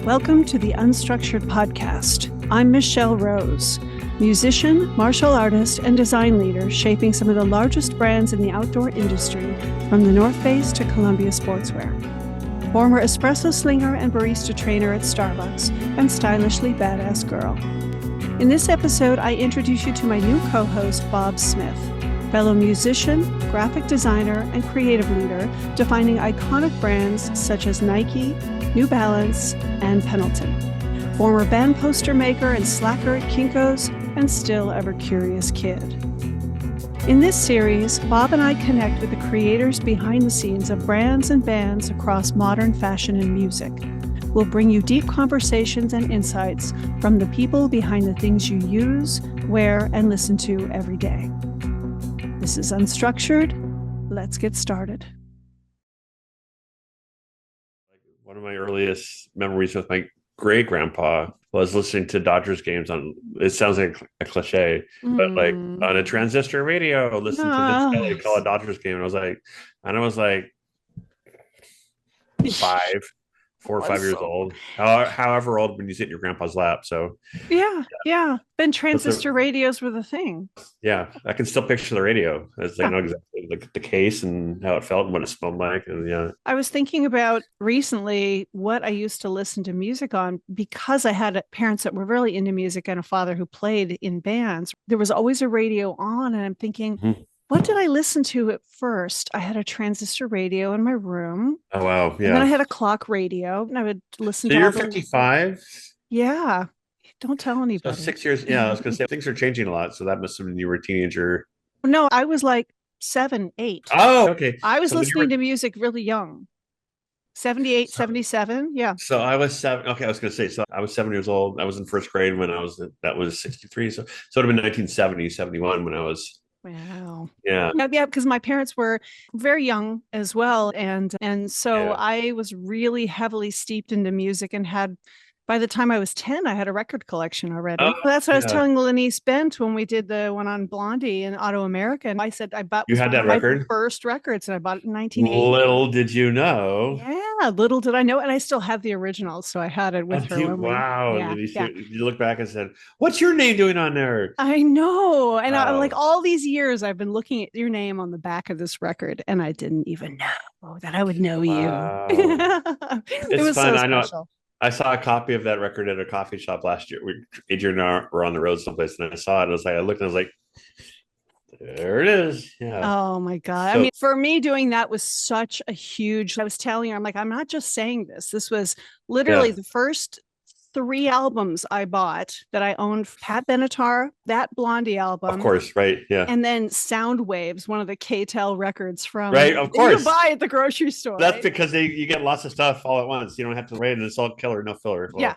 Welcome to the UnStruktured podcast. I'm Michelle Rose, musician, martial artist, and design leader shaping some of the largest brands in the outdoor industry, from the North Face to Columbia Sportswear. Former espresso slinger and barista trainer at Starbucks, and stylishly badass girl. In this episode, I introduce you to my new co-host, Bob Smith, fellow musician, graphic designer, and creative leader, defining iconic brands such as Nike, New Balance, and Pendleton. Former band poster maker and slacker at Kinkos, and still ever curious kid. In this series, Bob and I connect with the creators behind the scenes of brands and bands across modern fashion and music. We'll bring you deep conversations and insights from the people behind the things you use, wear, and listen to every day. This is UnStruktured. Let's get started. One of my earliest memories with my great grandpa was listening to Dodgers games on, it sounds like a cliche, but like on a transistor radio, listening to this guy call a Dodgers game. And I was like 4 or 5 years old, however old when you sit in your grandpa's lap. So yeah. Then transistor radios were the thing. Yeah, I can still picture the radio. I know exactly the case and how it felt and what it smelled like. And yeah, I was thinking about recently what I used to listen to music on, because I had parents that were really into music and a father who played in bands. There was always a radio on, and I'm thinking, what did I listen to at first? I had a transistor radio in my room. Oh, wow. Yeah. And then I had a clock radio, and I would listen to. So you're 55? Yeah. Don't tell anybody. So 6 years. Yeah, I was going to say things are changing a lot. So that must have been you were a teenager. No, I was like 7, 8. Oh, okay. I was listening to music really young. 78, 77. Yeah. So I was 7. Okay, I was going to say, so I was 7 years old. I was in first grade when that was 63. So it would have been 1970, 71 when I was. Wow. Yeah, because my parents were very young as well. And so I was really heavily steeped into music and by the time I was 10, I had a record collection already. That's what I was telling Lenise Bent when we did the one on Blondie and Auto America. And I said, I bought my first records, and I bought it in 1980. Little did you know. Yeah, little did I know. And I still have the original. So I had it with her. Wow. You look back and said, what's your name doing on there? I know. And I, like all these years, I've been looking at your name on the back of this record, and I didn't even know that I would know you. It was fun. so I know. special. I saw a copy of that record at a coffee shop last year. Adrian and I were on the road someplace, and I saw it. I looked and I was like, there it is. Yeah. Oh my God. So, I mean, for me, doing that was such a huge, I was telling her, I'm like, I'm not just saying this. This was literally the first 3 albums I bought that I owned. Pat Benatar, that Blondie album. Of course, right. Yeah. And then Sound Waves, one of the K-Tel records from of course. You buy at the grocery store. That's because you get lots of stuff all at once. You don't have to wait, and it's all killer, no filler. Yeah.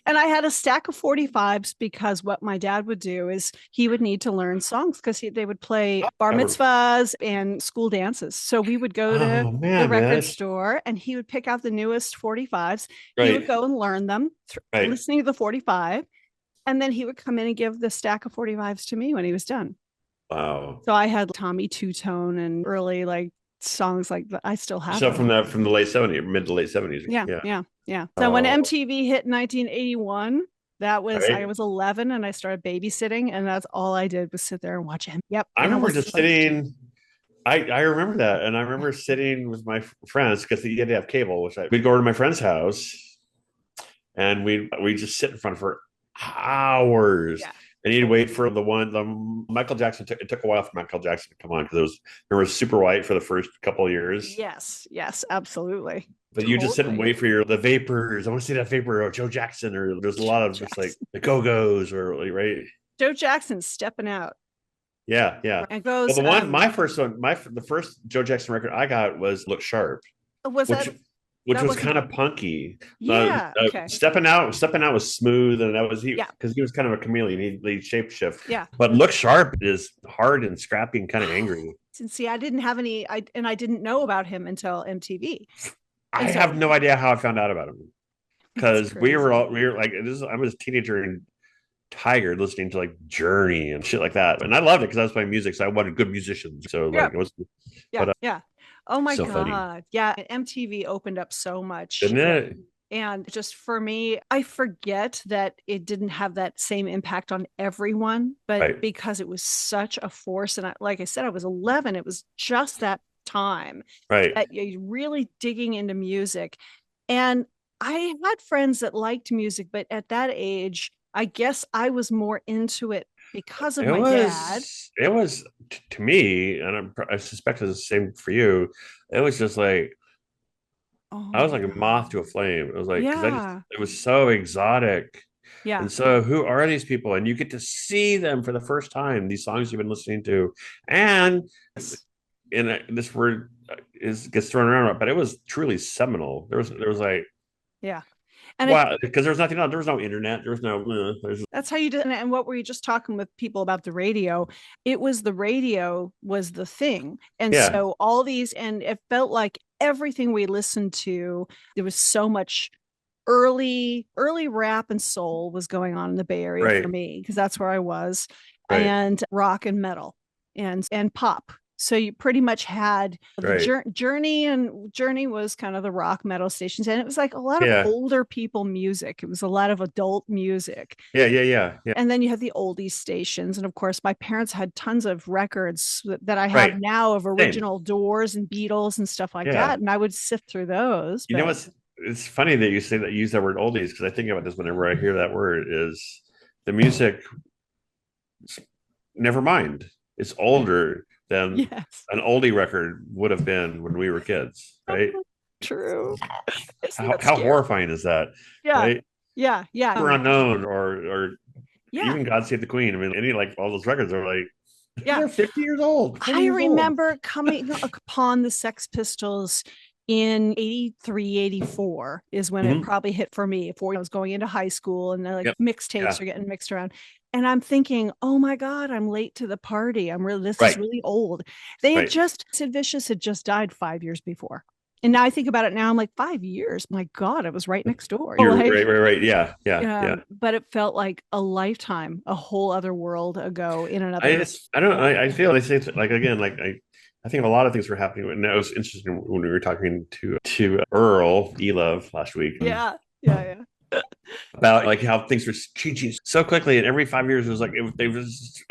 And I had a stack of 45s, because what my dad would do is he would need to learn songs, because they would play bar mitzvahs and school dances. So we would go to the record store, and he would pick out the newest 45s. He would go and learn them, listening to the 45. And then he would come in and give the stack of 45s to me when he was done. Wow. So I had Tommy Two-Tone and early songs like that. I still have them. From the late 70s, mid to late 70s. Yeah. So when MTV hit in 1981, that was I was 11, and I started babysitting, and that's all I did was sit there and watch him. Yep. I remember just sitting. I remember that, and I remember sitting with my friends, because you had to have cable. We'd go to my friend's house, and we just sit in front of her hours. Yeah. And you'd wait for the Michael Jackson. It took a while for Michael Jackson to come on, because there was Super White for the first couple of years. Yes, absolutely. But you just sit and wait for the Vapors. I want to see that Vapor, or Joe Jackson, or there's a lot of just like the Go-Go's, or right. Joe Jackson's stepping out. Yeah. And goes. Well, the first Joe Jackson record I got was Look Sharp. Which was kind of punky. Yeah. Okay. Stepping Out was smooth, and that was because he was kind of a chameleon. He shapeshift. Yeah. But Look Sharp is hard and scrappy and kind of angry. And see, I didn't have any, I didn't know about him until MTV. I have no idea how I found out about him, because we were like, I was a teenager in Tiger, listening to like Journey and shit like that, and I loved it because I was playing music, so I wanted good musicians. So it was. Yeah. Oh my so God. Funny. Yeah. MTV opened up so much. Didn't it? And just for me, I forget that it didn't have that same impact on everyone, but Right. because it was such a force, and like I said, I was 11, it was just that time Right. that you're really digging into music. And I had friends that liked music, but at that age, I guess I was more into it because of my dad. It was to me, and I suspect it's the same for you. It was just like Oh I was my like a moth God. to a flame. It was like because Yeah. it was so exotic. Yeah. And so, who are these people? And you get to see them for the first time. These songs you've been listening to, and Yes. this word is gets thrown around, but it was truly seminal. There was like Yeah. And it wow, because there was nothing else. There was no internet. There was no. That's how you did it. And what were you just talking with people about the radio? It was the radio was the thing. And Yeah. so all these, and it felt like everything we listened to, there was so much early rap and soul was going on in the Bay Area for Right. me, because that's where I was, Right. and rock and metal and pop. So you pretty much had the Right. Journey, and Journey was kind of the rock metal stations, and it was like a lot of Yeah. older people music. It was a lot of adult music. Yeah. Yeah. Yeah. Yeah. And then you have the oldies stations. And of course, my parents had tons of records that I have Right. now of Same. original Doors and Beatles and stuff like Yeah. that. And I would sift through those. You know But what's it's funny that you say that you use that word oldies because I think about this whenever I hear that word is the music never mind. It's older than yes, an oldie record would have been when we were kids, right? true. Isn't How, that how scary? horrifying is that, Yeah. right? Yeah. Yeah. Super unknown or Yeah. even God Save the Queen. I mean, any like all those records are like Yeah. they're 50 years old, 40 I years old. remember coming upon the Sex Pistols in 83, 84 is when it Mhm. probably hit for me. Before I was going into high school, and like Yep. Yeah. mixtapes are getting mixed around. And I'm thinking, oh my God, I'm late to the party. This is Right. really old. They had Right. just, Sid Vicious had just died 5 years before. And now I think about it now, I'm like, 5 years. My God, I was right next door. You're Like, right, right, right. Yeah. Yeah. yeah, Yeah. but it felt like a lifetime, a whole other world ago in I another. just I don't I feel they say it's like again like I think a lot of things were happening and that was interesting when we were talking to Earl Elove last week Yeah, yeah, yeah. about like how things were changing so quickly and every 5 years it was like they was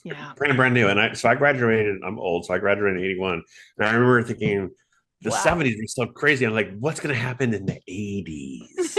Yeah. brand new and I graduated I'm old so I graduated in 81 and I remember thinking the Wow. 70s were so crazy. I'm like, what's going to happen in the 80s?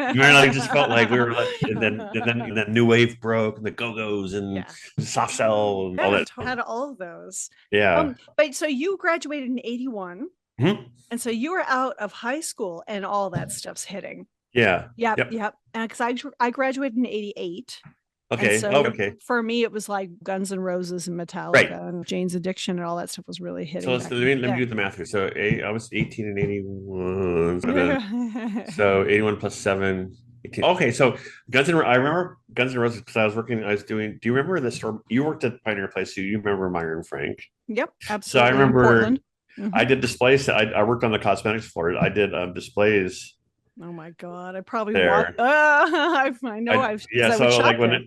You know, like just felt like we were like, and then new wave broke and the go-go's and Yeah. soft cell and all Yeah, that. had all of those. Yeah. But so you graduated in 81, Mhm. and so you were out of high school and all that stuff's hitting. Yeah. Yep, Yep. yep. And because I graduated in 88. And Okay. Oh, so okay. for me, it was like Guns N' Roses and Right. Metallica and Jane's Addiction and all that stuff was really So hitting let's back let in me, the let me day. do the math here. So I was 18 and 81. Yeah. So 81 plus 7. 18. Okay, so I remember Guns N' Roses because I was doing, do you remember the store? You worked at Pioneer Place, so you remember Meyer and Frank. Yep, So I absolutely. In remember Portland. Mhm. I did displays. I worked on the cosmetics floor. I did displays Oh my God. I probably want there. I know because Yeah, I would so like shop there. when a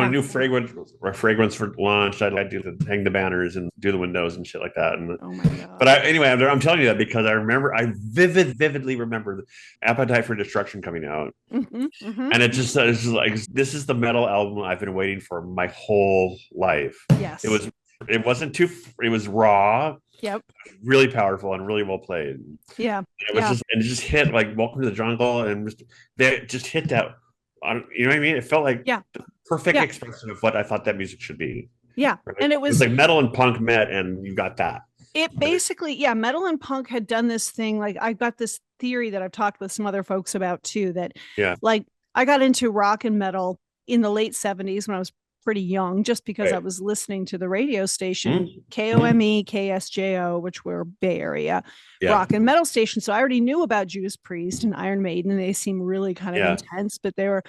Yeah. new fragrance for launch, I'd do hang the banners and do the windows and shit like that. And Oh my but God. anyway, I'm telling you that because I vividly remember the Appetite for Destruction coming out, Hmm. and it's just like this is the metal album I've been waiting for my whole life. It Yes. was it wasn't too it was raw, Yep. really powerful, and really well played. Yeah. It was Yeah. just hit like Welcome to the Jungle, and they just hit that. You know what I mean? It felt like Yeah. the perfect Yeah. expression of what I thought that music should be. Yeah. Right? And It was like metal and punk met, and you got that. it basically, yeah, metal and punk had done this thing. Like I've got this theory that I've talked with some other folks about too, that Yeah, like I got into rock and metal in the late 70s when I was pretty young, just because I right. was listening to the radio station Mm-hmm. KOME, KSJO, which were Bay Area Yeah, rock and metal stations. So I already knew about Judas Priest and Iron Maiden, and they seem really kind of yeah, intense, but they were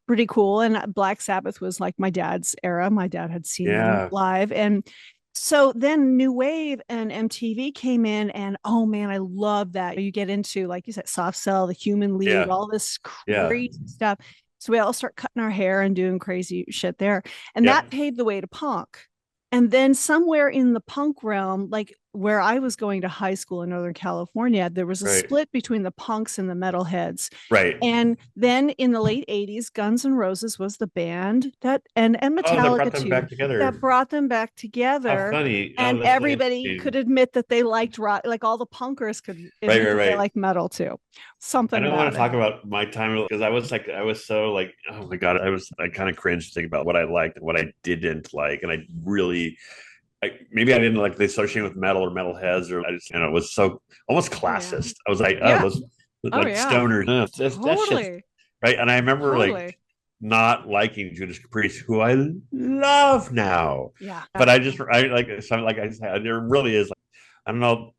pretty cool. And Black Sabbath was like my dad's era. My dad had seen them yeah, live. And so then New Wave and MTV came in, and oh man, I love that. You get into, like you said, Soft Cell, the Human League, yeah, all this yeah, crazy stuff. So we all start cutting our hair and doing crazy shit there. And yeah. that paved the way to punk. And then somewhere in the punk realm, like where I was going to high school in Northern California, there was a Right. split between the punks and the metalheads. Right. And then in the late 80s, Guns N' Roses was the band and Oh, that brought Metallica them too, back together. that brought them back How together. funny. Oh, And that's really everybody interesting. could admit that they liked rock, like all the punkers could Right, admit right, that they right. liked metal too. I Something don't want about to it. talk about my time because I was so like, oh my God, I kind of cringed to think about what I liked and what I didn't like. And I really, maybe I didn't like the association with metal or metalheads, or I just, it was so almost Oh yeah. classist. I was like, oh, Yeah. those Oh like yeah. stoners, that shit's Totally. right. And I remember like Totally. not liking Judas Priest, who I love now, Yeah. but I like something like I said, there really is. Like, I don't know.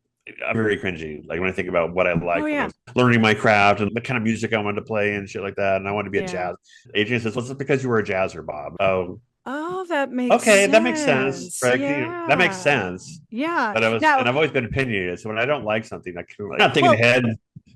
I'm very cringy. Like when I think about what I Oh liked when I yeah. was learning my craft and the kind of music I wanted to play and shit like that. And I wanted to be a Yeah. jazz. Adrian says, "Well, it's because you were a jazzer, Bob." Oh, Oh, that makes okay, that makes sense, sense. right? That makes Yeah. sense. Yeah. But Now, I've always been opinionated. So when I don't like something, I'm not thinking well, ahead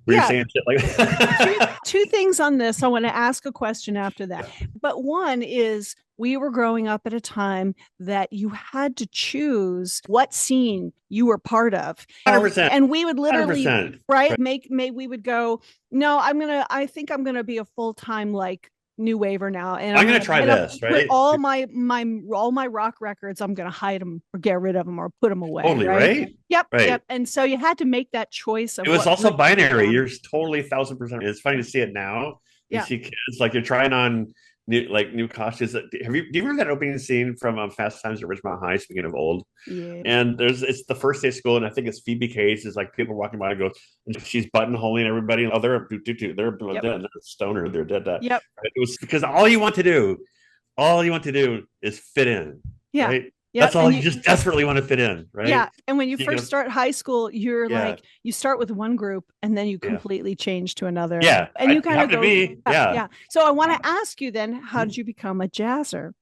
where you're yeah, saying shit like two that. two things on this. I want to ask a question after that. But one is we were growing up at a time that you had to choose what scene you were part of. 100%. And we would literally 100%. right make we would go, no, I think I'm gonna be a full-time like new waver now, and I'm going to try gonna this, put right? all my rock records, I'm gonna hide them or get rid of them or put them away, Totally, right? right? Yep, Right. yep. And so you had to make that choice It of was what also route you went binary. down. You're totally 1,000%. It's funny Yeah, to see it now. You yeah. see kids like you're trying on new costumes. Do you remember that opening scene from Fast Times at Ridgemont High? Speaking of old, Yeah. and it's the first day of school, and I think it's Phoebe Cates is like people walking by and go, and she's buttonholing everybody. Oh, they're Yep. dead, they're stoner, they're dead. Yep. It was because all you want to do is fit in, Yeah. right? Yep. That's all And you just desperately want to fit in, right? yeah. And when you You first know, start high school, you're yeah, like, you start with one group and then you yeah, completely change to another. yeah. And you It kind of happened to go, me, yeah, yeah. yeah. So I want to ask you then, how did you become a jazzer?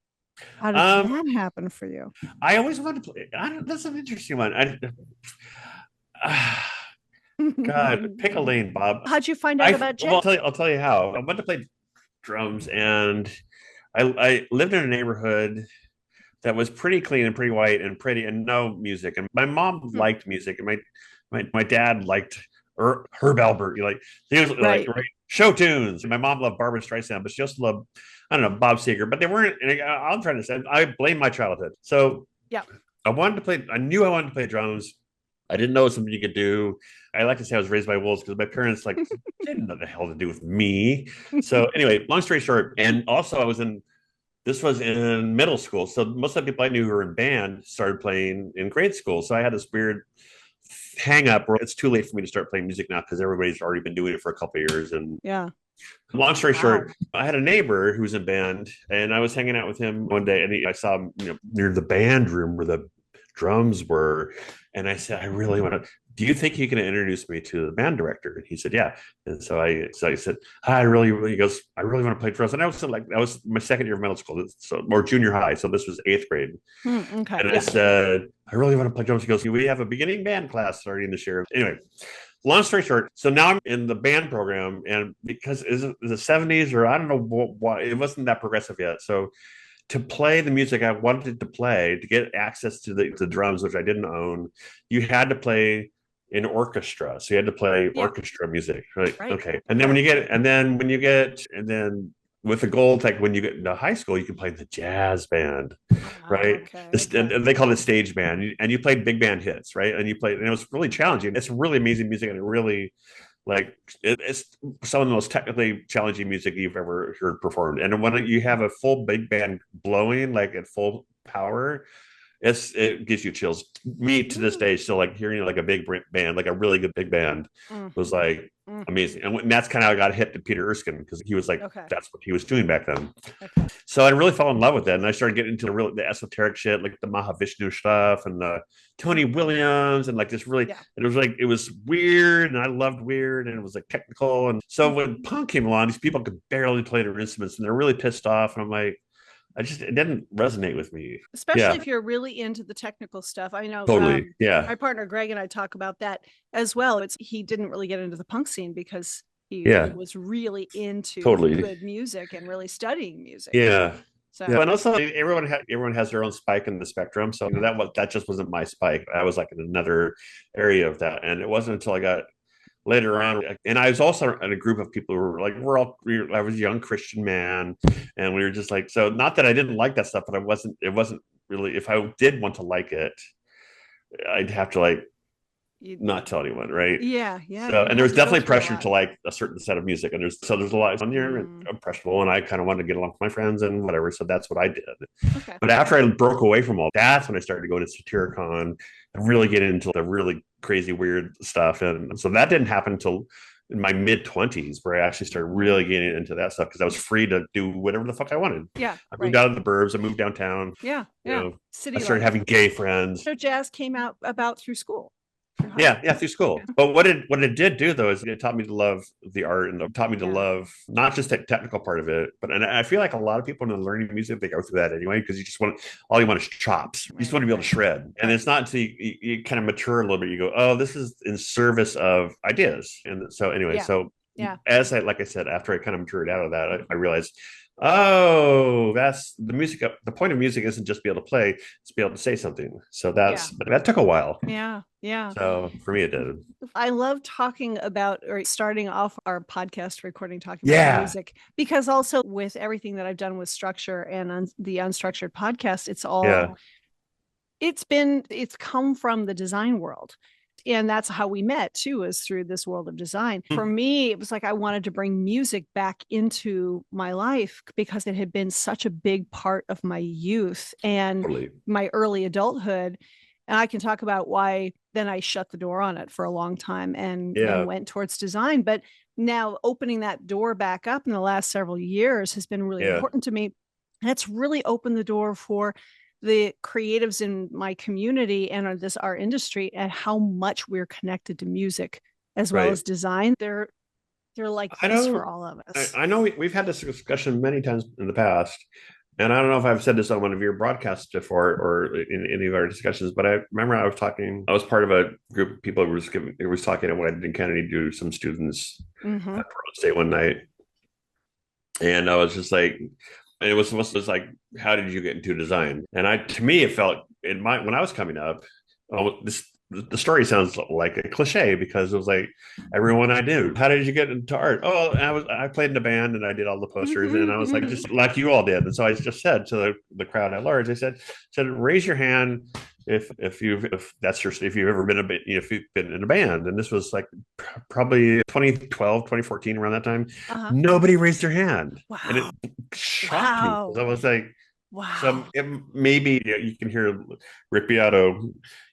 How did Um, that happen for you? I always wanted to play. That's an interesting one. God, pick a lane, Bob. How'd you find out about jazz? I'll tell you how. I wanted to play drums, and I lived in a neighborhood that was pretty clean and pretty white and pretty and no music. And my mom Hmm. liked music, and my dad liked Herb Alpert. He was like Right. right, show tunes. My mom loved Barbara Streisand, but she also loved I don't know Bob Seger. But they weren't. And I'm trying to say I blame my childhood. So Yeah. I wanted to play. I knew I wanted to play drums. I didn't know it was something you could do. I like to say I was raised by wolves because my parents like didn't know the hell to do with me. So anyway, long story short, and also I was in this was in middle school. So most of the people I knew who were in band started playing in grade school. So I had this weird hang up where it's too late for me to start playing music now because everybody's already been doing it for a couple of years. And Yeah. long story Wow. short, I had a neighbor who was in band, and I was hanging out with him one day, and I saw him near the band room where the drums were, and I said, I really want to. Do you think you can introduce me to the band director? And he said, yeah. And so I said, he goes, I really want to play drums. And I was like, that was my second year of middle school, so or junior high. So this was eighth grade. Okay. And I Yeah. said, I really want to play drums. He goes, we have a beginning band class starting this year. Anyway, long story short, so now I'm in the band program, and because it's the 70s or I don't know what it wasn't that progressive yet. So to play the music I wanted to play, to get access to the drums, which I didn't own, you had to play in orchestra. So you had to play Yeah. orchestra music, right? Right. Okay. And then and then with the goal, like when you get into high school, you can play the jazz band, right? Okay. And they call it stage band, and you played big band hits, right? And you played, and it was really challenging. It's really amazing music, and it really like it's some of the most technically challenging music you've ever heard performed. And when you have a full big band blowing like at full power, it gives you chills. Me to this day, still like hearing like a big band, like a really good big band, Mm. was like Mm. amazing. And that's kind of how I got hit to Peter Erskine because he was like, Okay. that's what he was doing back then. Okay. So I really fell in love with it, and I started getting into the esoteric shit, like the Mahavishnu stuff and the Tony Williams, and like this really. Yeah. It was weird, and I loved weird, and it was like technical. And so when punk came along, these people could barely play their instruments, and they're really pissed off. And I'm like, it didn't resonate with me. Especially Yeah, if you're really into the technical stuff. I know totally. Yeah, my partner Greg and I talk about that as well. He didn't really get into the punk scene because he yeah, was really into totally. good music and really studying music. Yeah. So yeah, and also everyone has their own spike in the spectrum. So that just wasn't my spike. I was like in another area of that, and it wasn't until I got later on, and I was also in a group of people who were like, I was a young Christian man, and we were just like, so not that I didn't like that stuff, but it wasn't really. If I did want to like it, I'd have to like not tell anyone, right? Yeah. So, and there's definitely pressure to like a certain set of music, and there's a lot on here impressionable, and I kind of wanted to get along with my friends and whatever, so that's what I did. Okay. But after I broke away from all, that's when I started to go into Satyricon and really get into the really crazy weird stuff, and so that didn't happen until in my mid-20s, where I actually started really getting into that stuff because I was free to do whatever the fuck I wanted. Yeah, I moved out of the burbs. I moved downtown. Yeah. City. I started having gay friends. So jazz came out about through school. Yeah, through school. Yeah. But what it did do though is it taught me to love the art, and it taught me to love not just the technical part of it, but and I feel like a lot of people in learning music, they go through that anyway, because all you want is chops. You just want to be able to shred. And it's not until you kind of mature a little bit, you go, oh, this is in service of ideas. And so anyway, as like I said, after I kind of matured out of that, I realized, oh, that's the music. The point of music isn't just be able to play; it's be able to say something. So but that took a while. Yeah. So for me, it did. I love talking about or starting off our podcast recording talking about music, because also with everything that I've done with Struktur and on the UnStruktured podcast, it's come from the design world. And that's how we met too, is through this world of design. For me, it was like I wanted to bring music back into my life because it had been such a big part of my youth and my early adulthood. And I can talk about why then I shut the door on it for a long time and went towards design. But now opening that door back up in the last several years has been really important to me. And it's really opened the door for the creatives in my community and our industry, and how much we're connected to music as well as design. They're like this for all of us. I know we've had this discussion many times in the past, and I don't know if I've said this on one of your broadcasts before or in any of our discussions, but I remember I was part of a group of people who was talking at what I did in Kennedy to some students at Portland State one night, and I was just like, and it was like, how did you get into design? And to me, it felt when I was coming up, the story sounds like a cliche, because it was like everyone I knew. How did you get into art? Oh, I played in a band and I did all the posters, and I was like, just like you all did. And so I just said to the crowd at large, I said, raise your hand if you've ever been if you've been in a band. And this was like probably 2012, 2014, around that time. Nobody raised their hand. Wow. And it shocked me, because I was like, wow. So maybe you can hear Rick Beato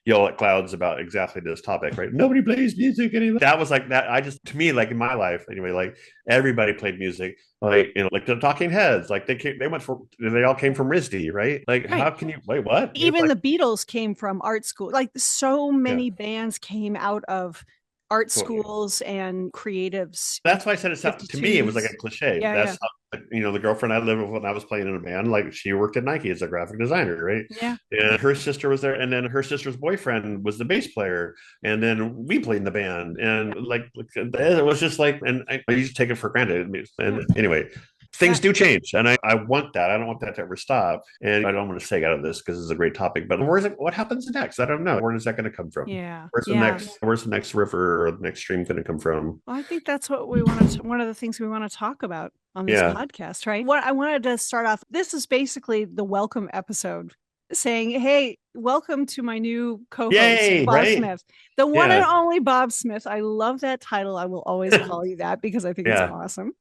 yell at clouds about exactly this topic, right? Nobody plays music anymore. That was like that. To me, like in my life anyway, like everybody played music, like like the Talking Heads, like they all came from RISD, right? Like how can you wait? What? Even the Beatles came from art school. Like so many bands came out of art schools and creatives. That's why I said to me, it was like a cliche. That's how, the girlfriend I lived with when I was playing in a band, like she worked at Nike as a graphic designer, right? Yeah. And her sister was there, and then her sister's boyfriend was the bass player, and then we played in the band, and like it was just like, and I used to take it for granted. And anyway, things do change, and I want that. I don't want that to ever stop. And I don't want to stay out of this because it's a great topic. But what happens next? I don't know. Where is that going to come from? Yeah. Where's the next river or the next stream going to come from? Well, I think that's what we want to. One of the things we want to talk about on this podcast, right? What I wanted to start off. This is basically the welcome episode, saying, "Hey, welcome to my new co-host, Bob Smith, the one and only Bob Smith." I love that title. I will always call you that because I think it's awesome.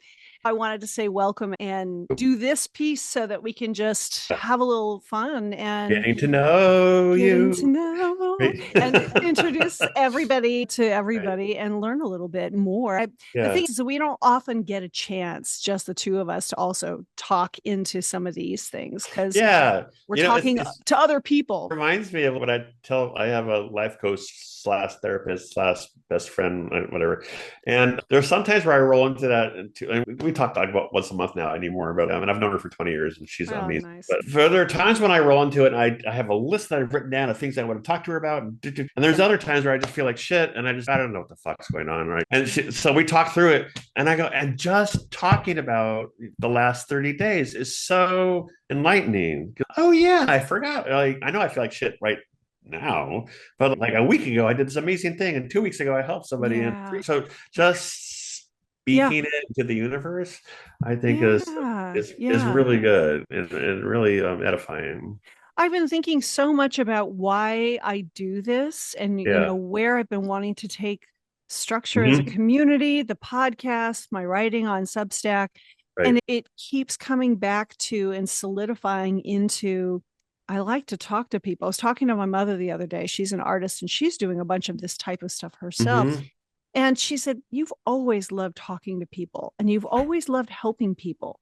I wanted to say welcome and do this piece so that we can just have a little fun and getting to know and introduce everybody to everybody and learn a little bit more. The thing is, we don't often get a chance, just the two of us, to also talk into some of these things, because we're talking to other people. It reminds me of what I have a life coach / therapist / best friend, whatever. And there's sometimes where I roll into that, and we talk about once a month now anymore about them. And I've known her for 20 years, and she's amazing. Nice. But there are times when I roll into it, and I have a list that I've written down of things I want to talk to her about. And there's other times where I just feel like shit, and I don't know what the fuck's going on, right? And so we talk through it, and I go, and just talking about the last 30 days is so enlightening. Oh yeah, I forgot. Like I know I feel like shit right now, but like a week ago I did this amazing thing, and 2 weeks ago I helped somebody, and Yeah. so just Yeah. speaking it into the universe, I think Yeah. is Yeah. really good and really edifying. I've been thinking so much about why I do this and, Yeah. where I've been wanting to take structure as a Hmm. community, the podcast, my writing on Substack. Right. And it keeps coming back to and solidifying into I like to talk to people. I was talking to my mother the other day. She's an artist and she's doing a bunch of this type of stuff herself. Hmm. And she said, "You've always loved talking to people and you've always loved helping people."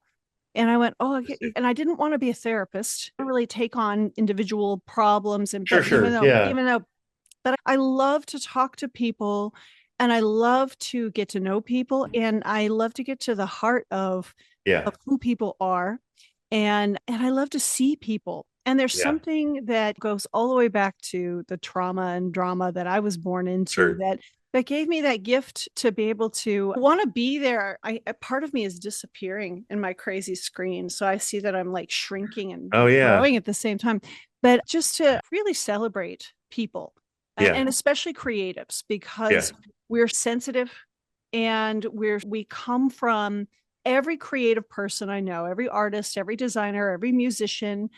And I went, "Oh, and I didn't want to be a therapist. I don't really take on individual problems. And, Sure, but sure. Yeah. but I love to talk to people and I love to get to know people and I love to get to the heart Yeah. of who people are. And I love to see people. And there's Yeah. something that goes all the way back to the trauma and drama that I was born into Sure. that gave me that gift to be able to want to be there. A part of me is disappearing in my crazy screen. So I see that I'm like shrinking and Oh yeah. growing at the same time. But just to really celebrate people Yeah. and especially creatives Yeah. because we're sensitive and we come from every creative person I know, every artist, every designer, every musician.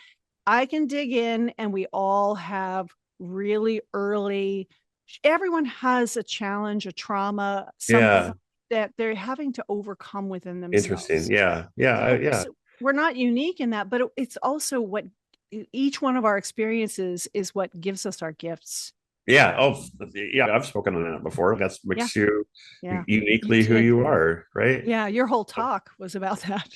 I can dig in and we all have really early, everyone has a challenge, a trauma, something Yeah. that they're having to overcome within Interesting. themselves. Yeah. Yeah. Yeah. So we're not unique in that, but it's also what each one of our experiences is what gives us our gifts. Yeah. Oh, yeah. I've spoken on that before. That's Yeah. makes you Yeah. You uniquely who did. you are, right? Yeah. Your whole talk was about that.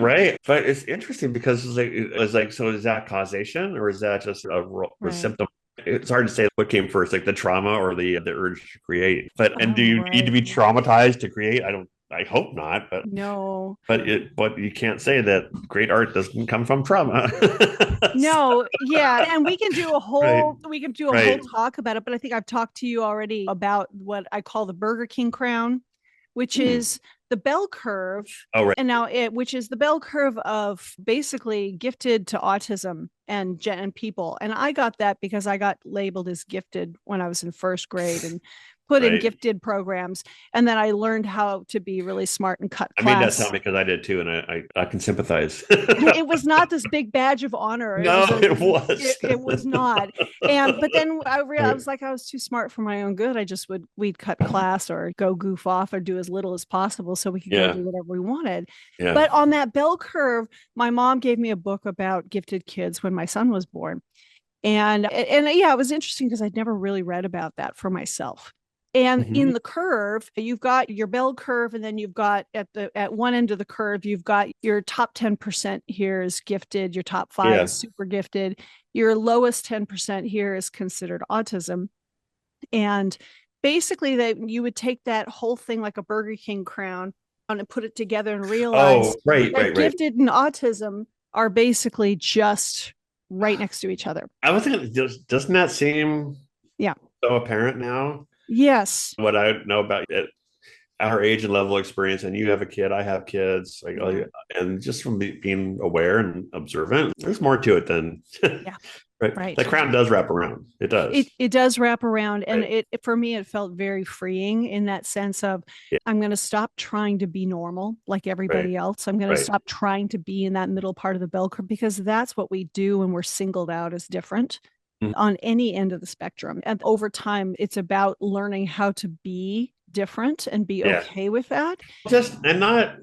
Right. But it's interesting because it's like, so is that causation or is that just a Right. symptom? It's hard to say what came first, like the trauma or the urge to create. And do Oh, you need to right. be traumatized to create? I hope not, No. but you can't say that great art doesn't come from trauma. No, yeah, and Right. we can do a whole Right. talk about it, but I think I've talked to you already about what I call the Burger King crown, which Hmm. is the bell curve, Oh, right. and now it which is the bell curve of basically gifted to autism and people. And I got that because I got labeled as gifted when I was in first grade and put in Right. gifted programs, and then I learned how to be really smart and cut I made that sound class. because I did too, and I can sympathize. It was not this big badge of honor. It No, was it was. it was not. And but then I realized I was like I was too smart for my own good. I just we'd cut class or go goof off or do as little as possible so we could go Yeah, do whatever we wanted. yeah. But on that bell curve, my mom gave me a book about gifted kids when my son was born. And yeah, it was interesting because I'd never really read about that for myself. And Hmm. in the curve, you've got your bell curve, and then you've got at one end of the curve, you've got your top 10% here is gifted, your top five Yeah. is super gifted, your lowest 10% here is considered autism. And basically that you would take that whole thing like a Burger King crown and put it together and realize Oh, right, that right, right. gifted and autism are basically just right next to each other. I was thinking, doesn't that seem Yeah. so apparent now? Yes. What I know about it, our age and level of experience, and you have a kid, I have kids, Yeah. and just from being aware and observant, there's more to it than Yeah. right. The Right. crown does wrap around. It does. It does wrap around, and Right. it for me it felt very freeing in that sense of Yeah. I'm going to stop trying to be normal like Right. everybody else. I'm going to Right. stop trying to be in that middle part of the bell curve because that's what we do when we're singled out as different Mhm. on any end of the spectrum. And over time, it's about learning how to be different and be Yeah. okay with that. Just and not.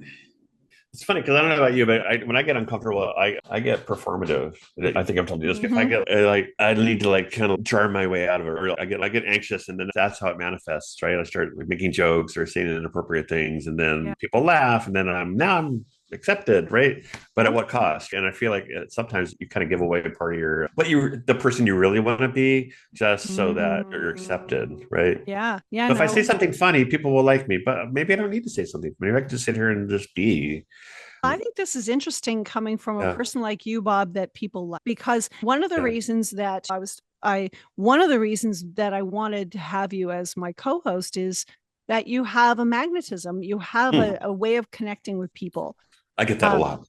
It's funny because I don't know about you, but when I get uncomfortable, I get performative. I think I've told you this. If I Mm-hmm. get like I need to like kind of jar my way out of it. Or I get anxious, and then that's how it manifests, right? I start like, making jokes or saying inappropriate things, and Yeah. then people laugh, and then I'm accepted, right? But at Yeah. what cost? And I feel like sometimes you kind of give away part of the person you really want to be, just so that you're accepted, Mm. right? Yeah. Yeah. So if I say No. something funny, people will like me, but maybe I don't need to say something. Maybe I can just sit here and just be. I think this is interesting coming from a Yeah. person like you, Bob, that people like because Yeah. one of the reasons that I wanted to have you as my co-host is that you have a magnetism, you have Hmm. a way of connecting with people. I get that a Uh, lot.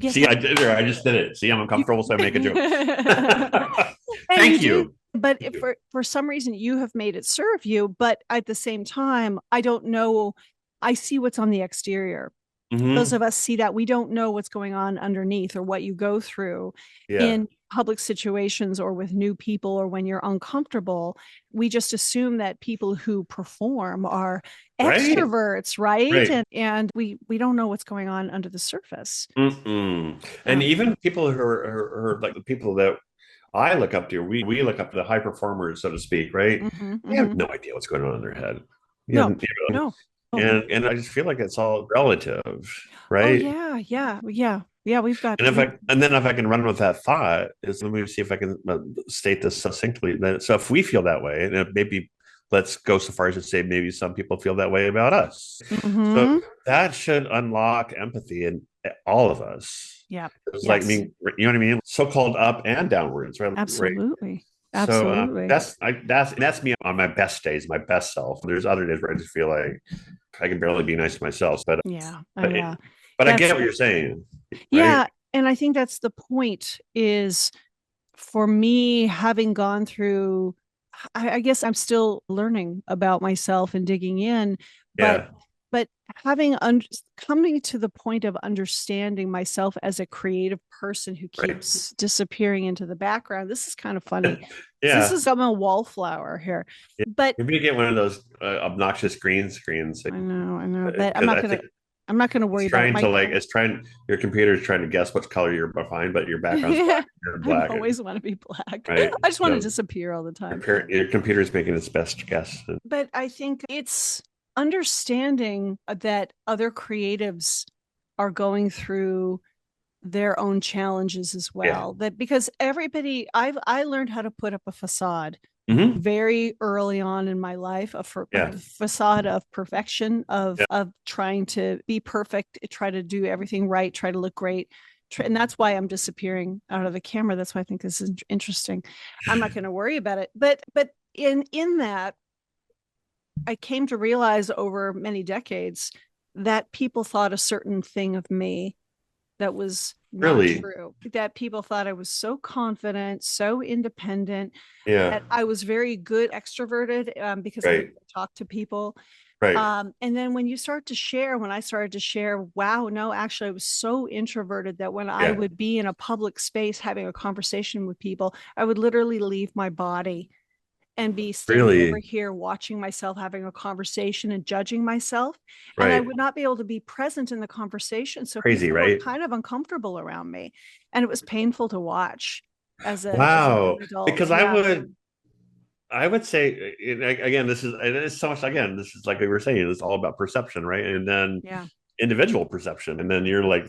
Yes, See, I did it. I just did it. See, I'm uncomfortable, so I make a joke. and Thank you. but if for some reason you have made it serve you, but at the same time, I don't know. I see what's on the exterior. Those Mm-hmm. of us see that. We don't know what's going on underneath or what you go through Yeah. in public situations or with new people or when you're uncomfortable. We just assume that people who perform are Right. extroverts, right? Right. And we don't know what's going on under the surface. Mm-mm. And even people who are like the people that I look up to, we look up to the high performers, so to speak, right? They have no idea what's going on in their head. You No, have, you know, no. Oh, and I just feel like it's all relative, oh right? yeah, yeah, yeah, yeah. And then if I can run with that thought, is let me see if I can state this succinctly. So if we feel that way, and maybe let's go so far as to say maybe some people feel that way about us. So mm-hmm. that should unlock empathy in all of us. Yeah. It's like, I Yes. mean, you know what I mean? So-called up and downwards, right? Right. Absolutely. So Absolutely. that's me on my best days, my best self. There's other days where I just feel like I can barely be nice to myself, Yeah. but Yeah. but I That's get what you're saying, right? yeah. And I think that's the point is for me having gone through I guess I'm still learning about myself and digging in, but Yeah, but coming to the point of understanding myself as a creative person who right. keeps disappearing into the background. This is kind of funny. So this Yeah. is I'm a wallflower here, Yeah. but Maybe you get one of those obnoxious green screens I know, but because I think I'm not gonna it's worry about it. trying to like it's trying your computer is trying to guess which color you're behind, but your background's black. You're I black, always want to be black. right? I just want to So disappear all the time. your computer is making its best guess. But I think it's understanding that other creatives are going through their own challenges as Yeah. well. That because I learned how to put up a facade Hmm. very early on in my life, a Yeah. facade of perfection, Yeah. of trying to be perfect, try to do everything right, try to look great. And that's why I'm disappearing out of the camera. That's why I think this is interesting. I'm not going to worry about it. But in that, I came to realize over many decades that people thought a certain thing of me that was not Really. true. That people thought I was so confident, so independent, Yeah. that I was very good extroverted because I Right. could talk to people. Right. And then when I started to share, wow, no, actually, I was so introverted that when I Yeah. would be in a public space having a conversation with people, I would literally leave my body and be standing over Really. here watching myself having a conversation and judging myself. And I Right. would not be able to be present in the conversation. So Crazy, people were right? kind of uncomfortable around me. And it was painful to watch as a Wow. young adult. Because Yeah. I would say again, this is so much again, this is like we were saying, it's all about perception, right? And then Yeah. individual perception. And then you're like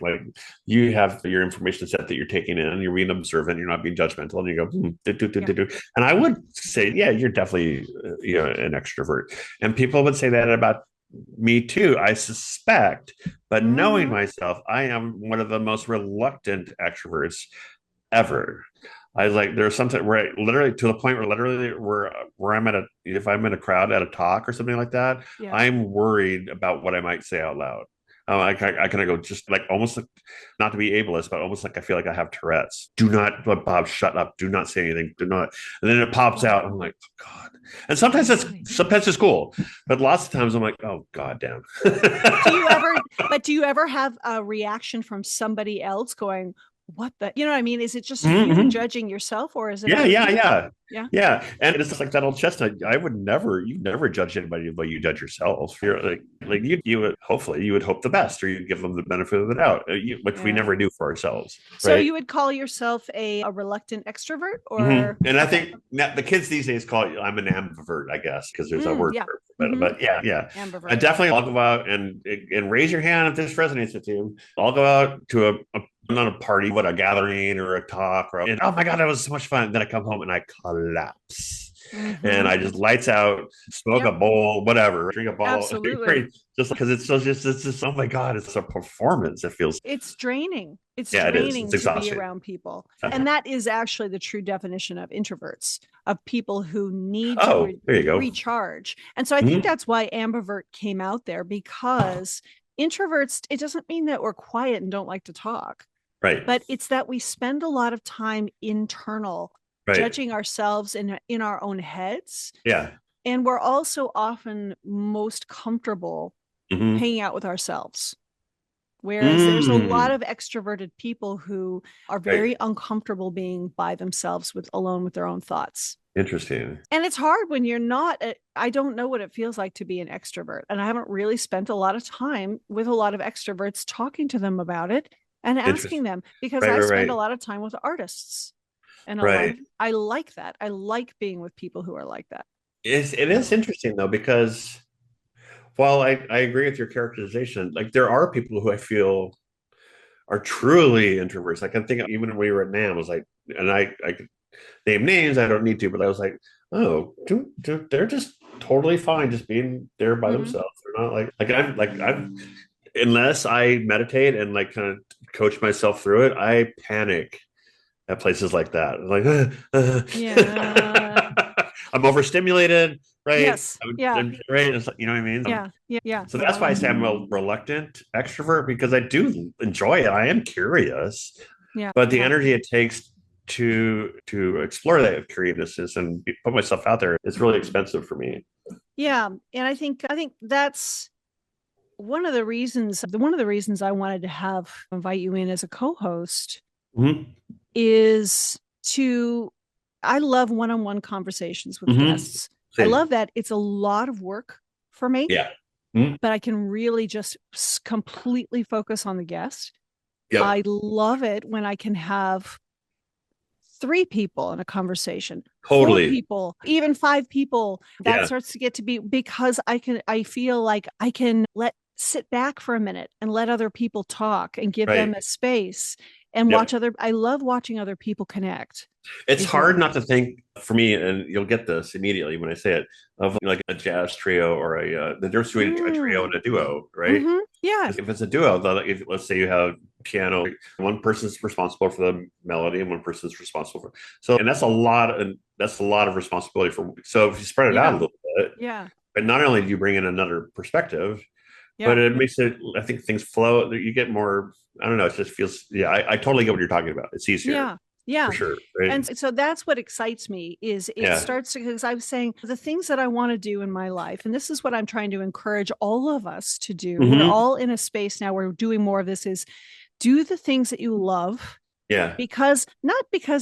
you have your information set that you're taking in, you're being observant, you're not being judgmental, and you go, Yeah. And I would say, yeah, you're definitely an extrovert. And people would say that about me too, I suspect, but knowing Mm-hmm. myself, I am one of the most reluctant extroverts ever. I like there's something where I literally to the point where literally where I'm at a if I'm in a crowd at a talk or something like that, Yeah. I'm worried about what I might say out loud. I kind of go just like almost like not to be ableist, but almost like I feel like I have Tourette's. Do not, but Bob, shut up. Do not say anything. Do not. And then it pops out. I'm like, oh, God. And sometimes it's cool, but lots of times I'm like, oh God damn. Do you ever have a reaction from somebody else going, what the, you know what I mean? Is it just you Mm-hmm. judging yourself or is it Yeah, other yeah, people? yeah, Yeah. yeah. And it's just like that old chestnut. You never judge anybody the way you judge yourself. You're like you would hopefully you would hope the best, or you give them the benefit of the doubt, which we Yeah. never do for ourselves, So right? you would call yourself a reluctant extrovert or And I okay. think now the kids these days call it, I'm an ambivert, I guess, because there's a word Yeah. for it. Mm-hmm. But yeah, yeah. I Ambivert. definitely I'll go out and raise your hand if this resonates with you. I'll go out to not a party, but a gathering or a talk, and oh my God, that was so much fun. Then I come home and I collapse. And Mm-hmm. I just lights out, smoke a Yep. bowl, whatever, drink a bottle, Absolutely. just because it's just oh my God, it's a performance. It feels It's draining. It's yeah, it is. draining It's to be exhausting. around people. And that is actually the true definition of introverts, of people who need to Oh, there you go. recharge. And so I think Mhm. that's why ambivert came out there because introverts, it doesn't mean that we're quiet and don't like to talk. Right. but it's that we spend a lot of time internal Right. judging ourselves in our own heads. Yeah. And we're also often most comfortable Mm-hmm. hanging out with ourselves. Whereas there's a lot Mm. of extroverted people who are Right. very uncomfortable being by themselves alone with their own thoughts. Interesting. And it's hard when you're not, I don't know what it feels like to be an extrovert. And I haven't really spent a lot of time with a lot of extroverts talking to them about it and asking Interesting. them, because Right. I Right. spend a Right. lot of time with artists. And Right. I like that. I like being with people who are like that. It is interesting though, because while I agree with your characterization, like there are people who I feel are truly introverts. I can think of, even when we were at NAM, I was like, and I could name names, I don't need to, but I was like, oh, they're just totally fine just being there by Mm-hmm. themselves. They're not I'm unless I meditate and like kind of coach myself through it, I panic at places like that. Like, Yeah. I'm overstimulated, right? Yes. Yeah. Right. It's like, you know what I mean? Yeah. Yeah. Yeah. So that's why I say I'm a reluctant extrovert, because I do enjoy it. I am curious, Yeah. but the Yeah. energy it takes to explore that curiousness and put myself out there is really expensive for me. Yeah. And I think that's one of the reasons I wanted to invite you in as a co-host Mm-hmm. is to I love one-on-one conversations with Mm-hmm. guests. I Same. love that. It's a lot of work for me, Yeah. Mm-hmm. but I can really just completely focus on the guest. Yep. I love it when I can have 3 people in a conversation, 4 Totally. people, even 5 people. That Yeah. starts to get to be, because I feel like I can sit back for a minute and let other people talk and give them Right. a space and Yep. I love watching other people connect. It's Is really hard not to think for me, and you'll get this immediately when I say it, of like a jazz trio or the difference between a trio and a duo, right? Mm-hmm. Yeah. If it's a duo, let's say you have piano, one person's responsible for the melody and one person's responsible for, so, and that's a lot of responsibility for. So if you spread it out a Yeah. little bit, Yeah. but not only do you bring in another perspective, but Yeah. it makes it, I think things flow. You get more. I don't know. It just feels. Yeah, I totally get what you're talking about. It's easier Yeah. Yeah. for sure, right? And so that's what excites me is it Yeah. starts to, because I was saying the things that I want to do in my life. And this is what I'm trying to encourage all of us to do. We're Mm-hmm. all in a space now. We're doing more of this is do the things that you love, Yeah. because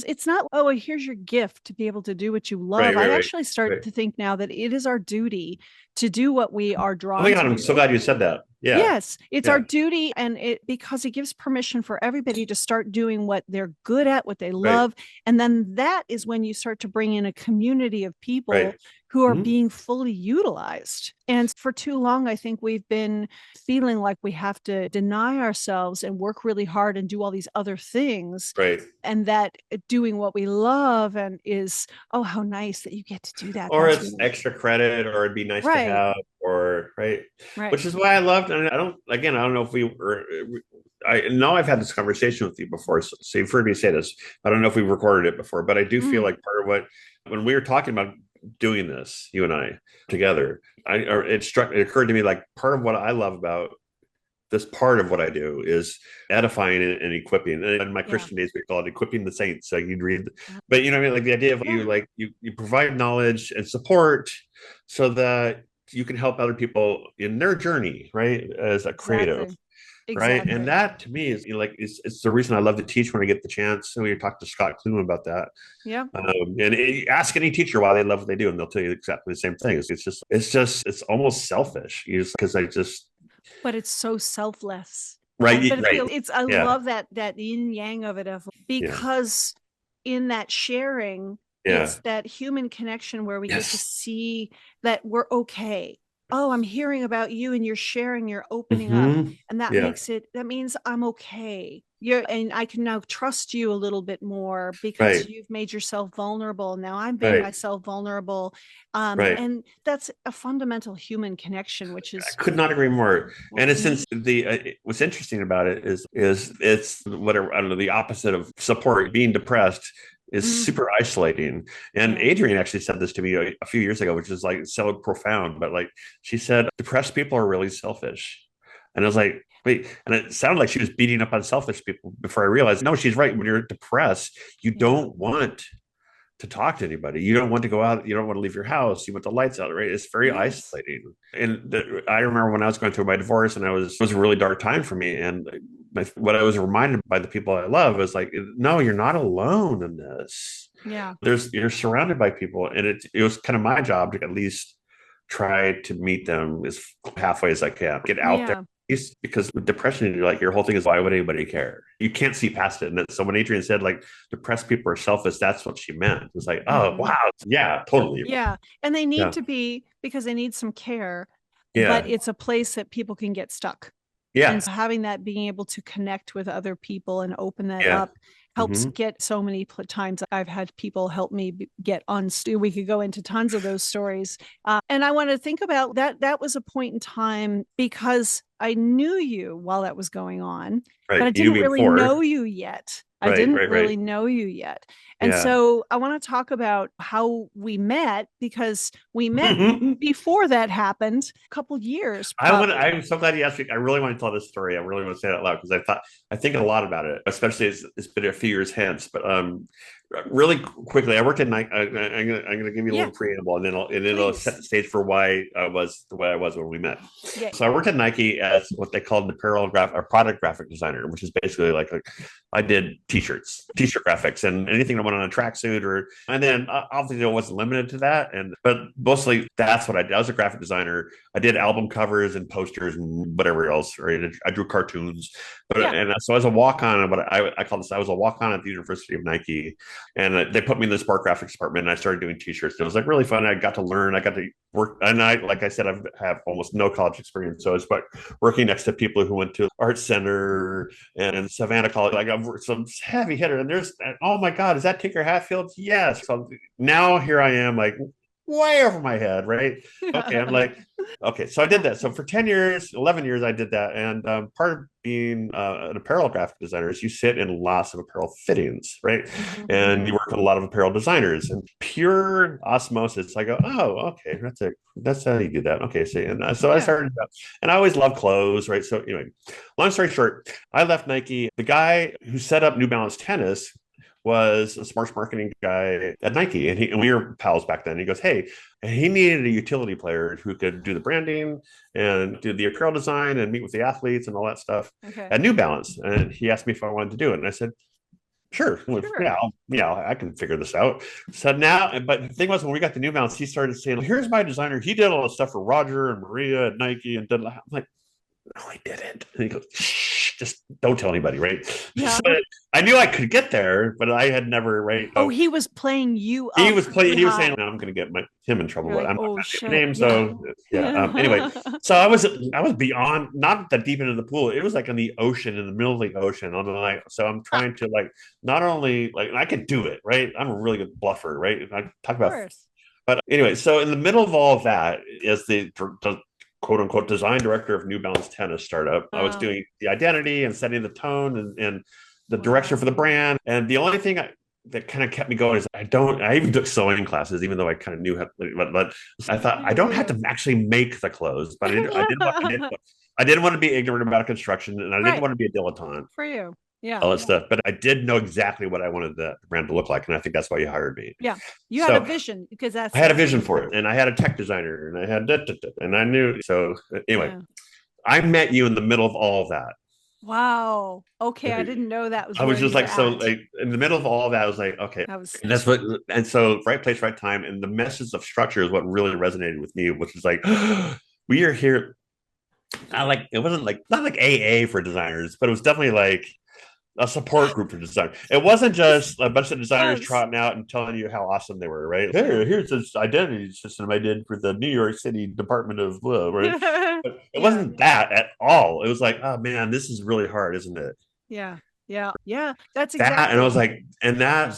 it's not, oh, here's your gift to be able to do what you Right. love. I Right. Right. actually start Right. to think now that it is our duty to do what we are Oh my drawn God, to I'm so do. glad you said that. Yeah. Yes, it's our Yeah. duty, and because it gives permission for everybody to start doing what they're good at, what they Right. love, and then that is when you start to bring in a community of people Right. who are Mm-hmm. being fully utilized. And for too long, I think we've been feeling like we have to deny ourselves and work really hard and do all these other things, Right. and that doing what we love and is, oh, how nice that you get to do that. Or That's it's really extra credit, or it'd be nice to right, have, or right. right. Which is why I loved, and I don't know if we were, I know I've had this conversation with you before, so you've heard me say this. I don't know if we recorded it before, but I do feel Mm, like part of what, when we were talking about doing this, you and I together, it occurred to me like part of what I love about this part of what I do is edifying and equipping. And in my yeah, Christian days, we call it equipping the saints. So you'd read, but you know what I mean? Like the idea of yeah, you provide knowledge and support so that you can help other people in their journey, right? As a creative, exactly, right? And exactly. that to me is, you know, like it's the reason I love to teach when I get the chance. And we talked to Scott Kluman about that. Yeah. Ask any teacher why they love what they do, and they'll tell you exactly the same thing. It's almost selfish, because I just, But it's so selfless. right, But it right, feels I yeah, love that yin yang of it, yeah, because in that sharing, yeah, it's that human connection where we get to yes. see that we're okay. Oh, I'm hearing about you and you're sharing, you're opening up. Hmm. And Yeah, that means I'm okay. And I can now trust you a little bit more because right, you've made yourself vulnerable. Now I'm being right, myself vulnerable. right. And that's a fundamental human connection, which I is could not agree more. what And we it's since need. what's interesting about it is it's whatever, I don't know, the opposite of support. Being depressed is Mm, super isolating. And yeah. Adrienne actually said this to me a few years ago, which is like so profound. But like she said, depressed people are really selfish. And I was like, wait, and it sounded like she was beating up on selfish people before I realized, no, she's right. When you're depressed, you Yeah. don't want to talk to anybody. You don't want to go out. You don't want to leave your house. You want the lights out, right? It's very Yes. isolating. And I remember when I was going through my divorce, and it was a really dark time for me. And what I was reminded by the people I love is like, no, you're not alone in this. Yeah. You're surrounded by people, and it was kind of my job to at least try to meet them as halfway as I can, get out there. Yeah. Because with depression, you're like, your whole thing is, why would anybody care? You can't see past it. And so when Adrienne said like depressed people are selfish, that's what she meant. It's like, oh Mhm. wow, yeah, totally. Yeah. And they need Yeah, to be, because they need some care, but yeah, it's a place that people can get stuck. And yeah, so having that, being able to connect with other people and open that yeah. up helps Hmm. get so many times I've had people help me get on. We could go into tons of those stories. And I want to think about that. That was a point in time because I knew you while that was going on, but I Right. You didn't really know before. you yet. I Right, didn't right, right. really know you yet. And Yeah. so I want to talk about how we met, because we met I before that happened, a couple years want. probably. I'm so glad you asked me. I really want to tell this story. I really want to say it out loud because I think a lot about it, especially as it's been a few years hence. But really quickly, I worked at night. I'm gonna give you a Yeah, little preamble, and then it'll set please. the stage for why I was the way I was when we met. Yeah. So I worked at Nike as what they called an apparel or product graphic designer, which is basically like I did t-shirt graphics, and anything that went on a tracksuit, and then obviously it wasn't limited to that, but mostly that's what I did. I was a graphic designer. I did album covers and posters and whatever else. Right? I drew cartoons, Yeah. and so I was a walk on. What I call this, I was a walk on at the University of Nike, and they put me in the sport graphics department, and I started doing t-shirts. It was like really fun. I got to learn. I got to work, and like I said, I have almost no college experience, so it's like working next to people who went to art center and Savannah College. Like I'm some heavy hitter, and oh my god, is that Tinker Hatfield? Yes. So now here I am, like way over my head, right? Okay, I'm like, okay, so I did that. So for 10 years, 11 years, I did that. And part of being an apparel graphic designer is you sit in lots of apparel fittings, right? Mhm. And you work with a lot of apparel designers, and pure osmosis. I go, oh, okay, that's how you do that. Okay, see, and so I Yeah. started, and I always loved clothes, right? So anyway, long story short, I left Nike. The guy who set up New Balance Tennis was a sports marketing guy at Nike, and we were pals back then. He goes, "Hey," and he needed a utility player who could do the branding and do the apparel design and meet with the athletes and all that stuff Okay. at New Balance. And he asked me if I wanted to do it, and I said, "Sure, Sure. yeah, yeah, I can figure this out." So now, but the thing was, when we got the New Balance, he started saying, "Here's my designer. He did all the stuff for Roger and Maria at Nike, and did." I'm like, "No, I didn't." And he goes, "Shh, just don't tell anybody," right? Yeah. So I knew I could get there, but I had never, right? Oh, So he was playing you up really he was saying, high. "No, I'm going to get him in trouble, You're but like, I'm not oh going to name shit. names." Yeah. So yeah. Anyway, so I was beyond, not that deep into the pool. It was like in the ocean, in the middle of the ocean. On the like, so I'm Of trying to like not only like I could do it, right? I'm a really good bluffer, right? I talk about, course. but anyway, so in the middle of all of that is the quote unquote design director of New Balance Tennis startup. I was Wow. doing the identity and setting the tone and the direction for the Wow. brand. And the only thing that kind of kept me going is I even took sewing classes, even though I kind of knew how, but I thought I Good for don't have to you. actually make the clothes, but I didn't want to be ignorant about construction, and I didn't Right. want to be a dilettante, For you. Yeah. all that stuff. But I did know exactly what I wanted the brand to look like, and I think that's why you hired me. Yeah. You had a So vision, because I that's had a it. vision for it, and I had a tech designer, and I had and I knew. So anyway, Yeah. I met you in the middle of all of that. Wow. Okay. I didn't know that was I was where just you were like, so at. like in the middle of all of that, I was like, okay, That was, and that's what, and so right place, right time, and the message of structure is what really resonated with me, which is like, we are here. Not like it wasn't like not like AA for designers, but it was definitely like a support group for design. It wasn't just a bunch of designers yes. trotting out and telling you how awesome they were, right? Yeah. Hey, here's this identity system I did for the New York City Department of Blah, right? But it Yeah. wasn't that at all. It was like, oh man, this is really hard, isn't it? Yeah. Yeah. Yeah. That's That, and I exactly. was like,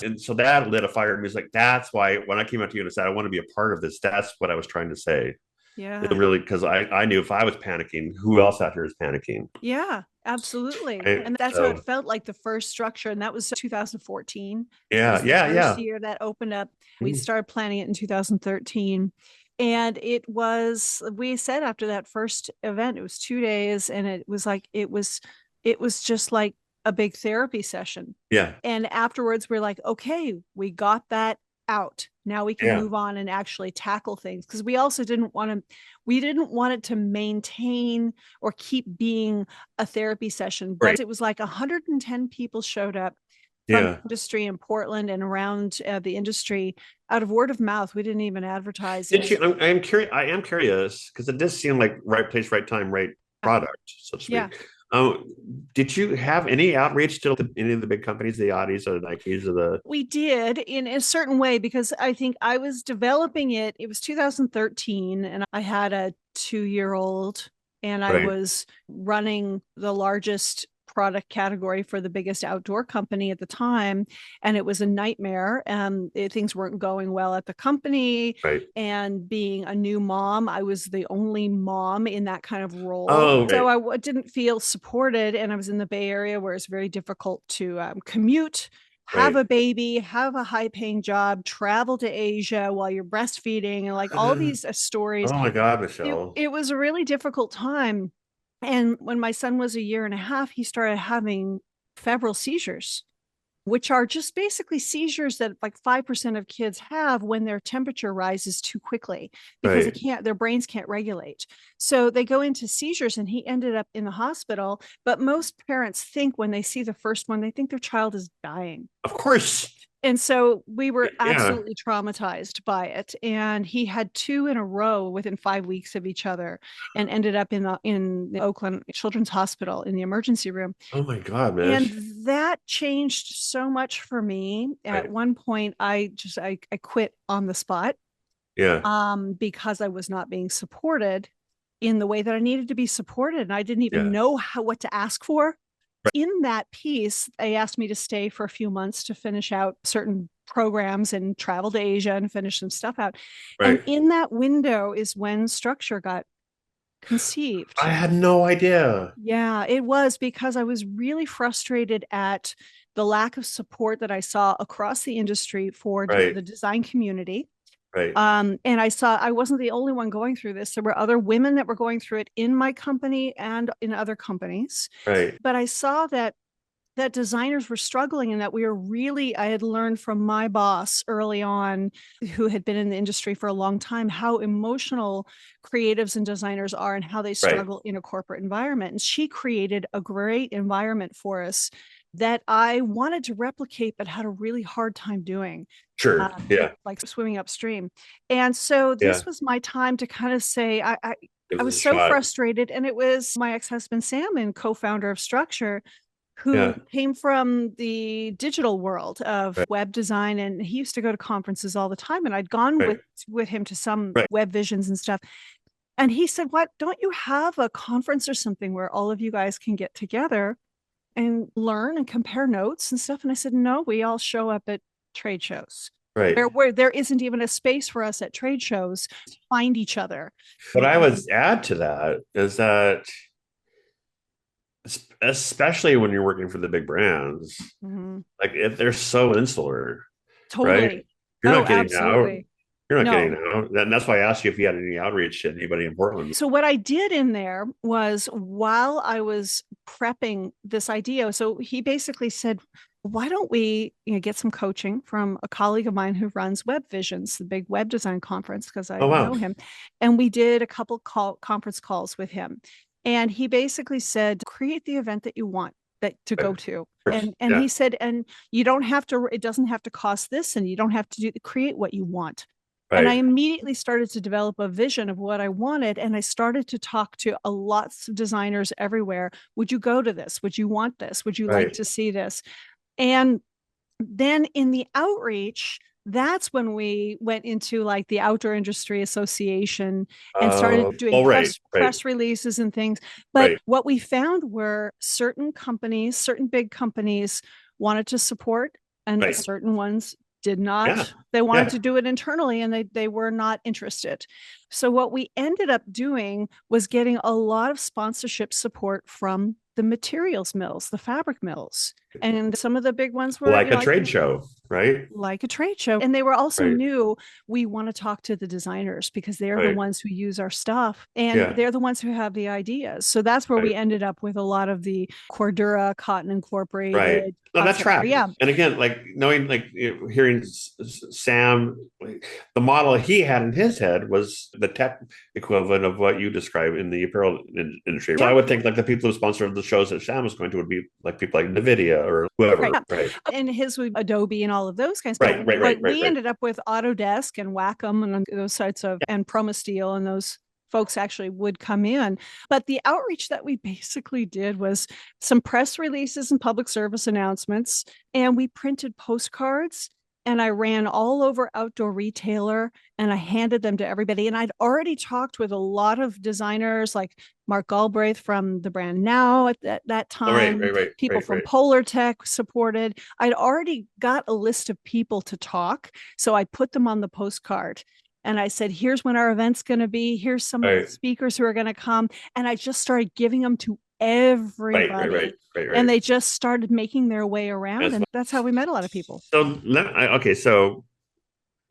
and so that lit a fire in me. It's like, that's why when I came out to you and said I want to be a part of this, that's what I was trying to say. It Yeah. really, because I knew if I was panicking, who else out here is panicking? Yeah, absolutely. Right? And that's how it So felt like the first structure. And that was 2014 yeah, was the yeah, first yeah. year that opened up. We Mhm. started planning it in 2013. And we said after that first event, it was 2 days, and it was just like a big therapy session. Yeah. And afterwards, we're like, okay, we got that out. Now we can Yeah. move on and actually tackle things. Because we didn't want it to maintain or keep being a therapy session. But Right. it was like 110 people showed up from Yeah. industry in Portland and around the industry out of word of mouth. We didn't even advertise Did it. you? I'm curious. I am curious because it does seem like right place, right time, right product, so to Yeah. speak. Did you have any outreach to any of the big companies, the Audis or the Nikes or the? We did in a certain way because I think I was developing it. It was 2013, and I had a 2-year-old, and I Right. was running the largest product category for the biggest outdoor company at the time, and it was a nightmare. Things weren't going well at the company, Right. and being a new mom, I was the only mom in that kind of role. Oh, So right. I didn't feel supported, and I was in the Bay Area where it's very difficult to commute, have Right. a baby, have a high paying job, travel to Asia while you're breastfeeding, and like all these stories. Oh my God, It, Michelle. it was a really difficult time. And when my son was a year and a half, he started having febrile seizures, which are just basically seizures that like 5% of kids have when their temperature rises too quickly because Right. their brains can't regulate. So they go into seizures, and he ended up in the hospital. But most parents think when they see the first one, they think their child is dying. Of course. And so we were Yeah. absolutely traumatized by it. And he had two in a row within 5 weeks of each other, and ended up in the Oakland Children's Hospital in the emergency room. Oh my God, And Mish. that changed so much for me. At Right. one point, I quit on the spot, Yeah. because I was not being supported in the way that I needed to be supported, and I didn't even Yeah. know what to ask for. Right. In that piece, they asked me to stay for a few months to finish out certain programs and travel to Asia and finish some stuff out. And Right. in that window is when Structure got I conceived. had no idea. Yeah, it was because I was really frustrated at the lack of support that I saw across the industry for Right. the design community. Right. And I saw I wasn't the only one going through this. There were other women that were going through it in my company and in other companies. Right. But I saw that designers were struggling, and that I had learned from my boss early on, who had been in the industry for a long time, how emotional creatives and designers are and how they Right. struggle in a corporate environment. And she created a great environment for us that I wanted to replicate, but had a really hard time doing. Sure. Yeah. Like swimming upstream. And so Yeah. this was my time to kind of say, It I was was a so shot. frustrated. And it was my ex-husband, Sam, and co-founder of Structure, who Yeah. came from the digital world of Right. web design. And he used to go to conferences all the time. And I'd gone Right. with him to some Right. web visions and stuff. And he said, "What, don't you have a conference or something where all of you guys can get together and learn and compare notes and stuff?" And I said, "No, we all show up at trade shows Right. where there isn't even a space for us at trade shows to find each other." What I would add to that is that, especially when you're working for the big brands, Mhm. like if they're so insular, right? Totally. You're Oh, not getting out. absolutely. You're not getting No. out. And that's why I asked you if you had any outreach to anybody in Portland. So what I did in there was, while I was prepping this idea, so he basically said, "Why don't we, get some coaching from a colleague of mine who runs Web Visions, the big web design conference, because I Oh wow. know him." And we did a couple conference calls with him. And he basically said, "Create the event that you want that to go to." And Yeah. he said, "And you don't have to, it doesn't have to cost this, and you don't have to create what you want." And I Right. immediately started to develop a vision of what I wanted. And I started to talk to lots of designers everywhere. Would you go to this? Would you want this? Would you like Right. to see this? And then in the outreach, that's when we went into like the Outdoor Industry Association and started doing Oh, right. Right. press releases and things. But Right. what we found were certain companies, certain big companies wanted to support, and Right. certain ones did Yeah. not. They wanted Yeah. to do it internally, and they were not interested. So what we ended up doing was getting a lot of sponsorship support from the materials mills, the fabric mills. And some of the big ones were like a trade show, right? Like a trade show. And they were also Right. new. We want to talk to the designers because they're the Right. ones who use our stuff and Yeah. they're the ones who have the ideas. So that's where Right. we ended up with a lot of the Cordura, Cotton Right. Incorporated. No, that concept. tracks. Yeah. And again, like knowing, like hearing Sam, like, the model he had in his head was the tech equivalent of what you describe in the apparel industry. So I would think like the people who sponsored the shows that Sam was going to would be like people like NVIDIA or whoever. Right. Right. And his was Adobe and all of those kinds. Right. But we ended up with Autodesk and Wacom and those sites of, and PromoSteel, and those folks actually would come in. But the outreach that we basically did was some press releases and public service announcements, and we printed postcards, and I ran all over Outdoor Retailer and I handed them to everybody. And I'd already talked with a lot of designers like Mark Galbraith from the brand Now at that time. People from Polar Tech supported. I'd already got a list of people to talk. So I put them on the postcard. And I said, here's when our event's going to be. Here's some of the speakers who are going to come. And I just started giving them to everybody. And they just started making their way around. And that's how we met a lot of people. So, so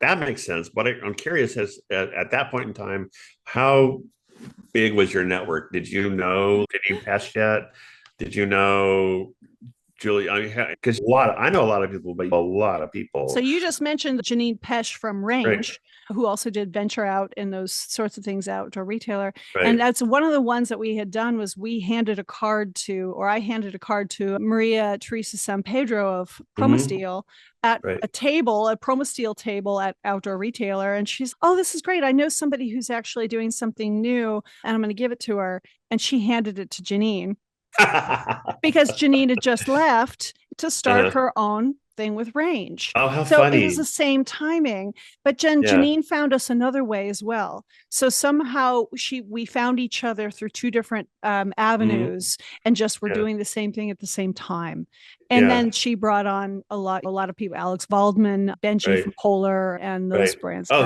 that makes sense. But I'm curious, at that point in time, how big was your network? Did you know Janine Pesh yet? Did you know Julie? Because I know a lot of people, but a lot of people. So you just mentioned Janine Pesh from Range, who also did Venture Out and those sorts of things, Outdoor Retailer. And that's one of the ones that we had done was I handed a card to Maria Teresa San Pedro of PromoSteel at a table, a PromoSteel table at Outdoor Retailer. And she's, oh, this is great. I know somebody who's actually doing something new and I'm going to give it to her. And she handed it to Janine. Because Janine had just left to start her own thing with Range. Oh, how funny. It was the same timing, but Janine found us another way as well. So somehow we found each other through two different avenues and just were doing the same thing at the same time. And then she brought on a lot of people, Alex Waldman, Benji from Polar and those brands. Oh,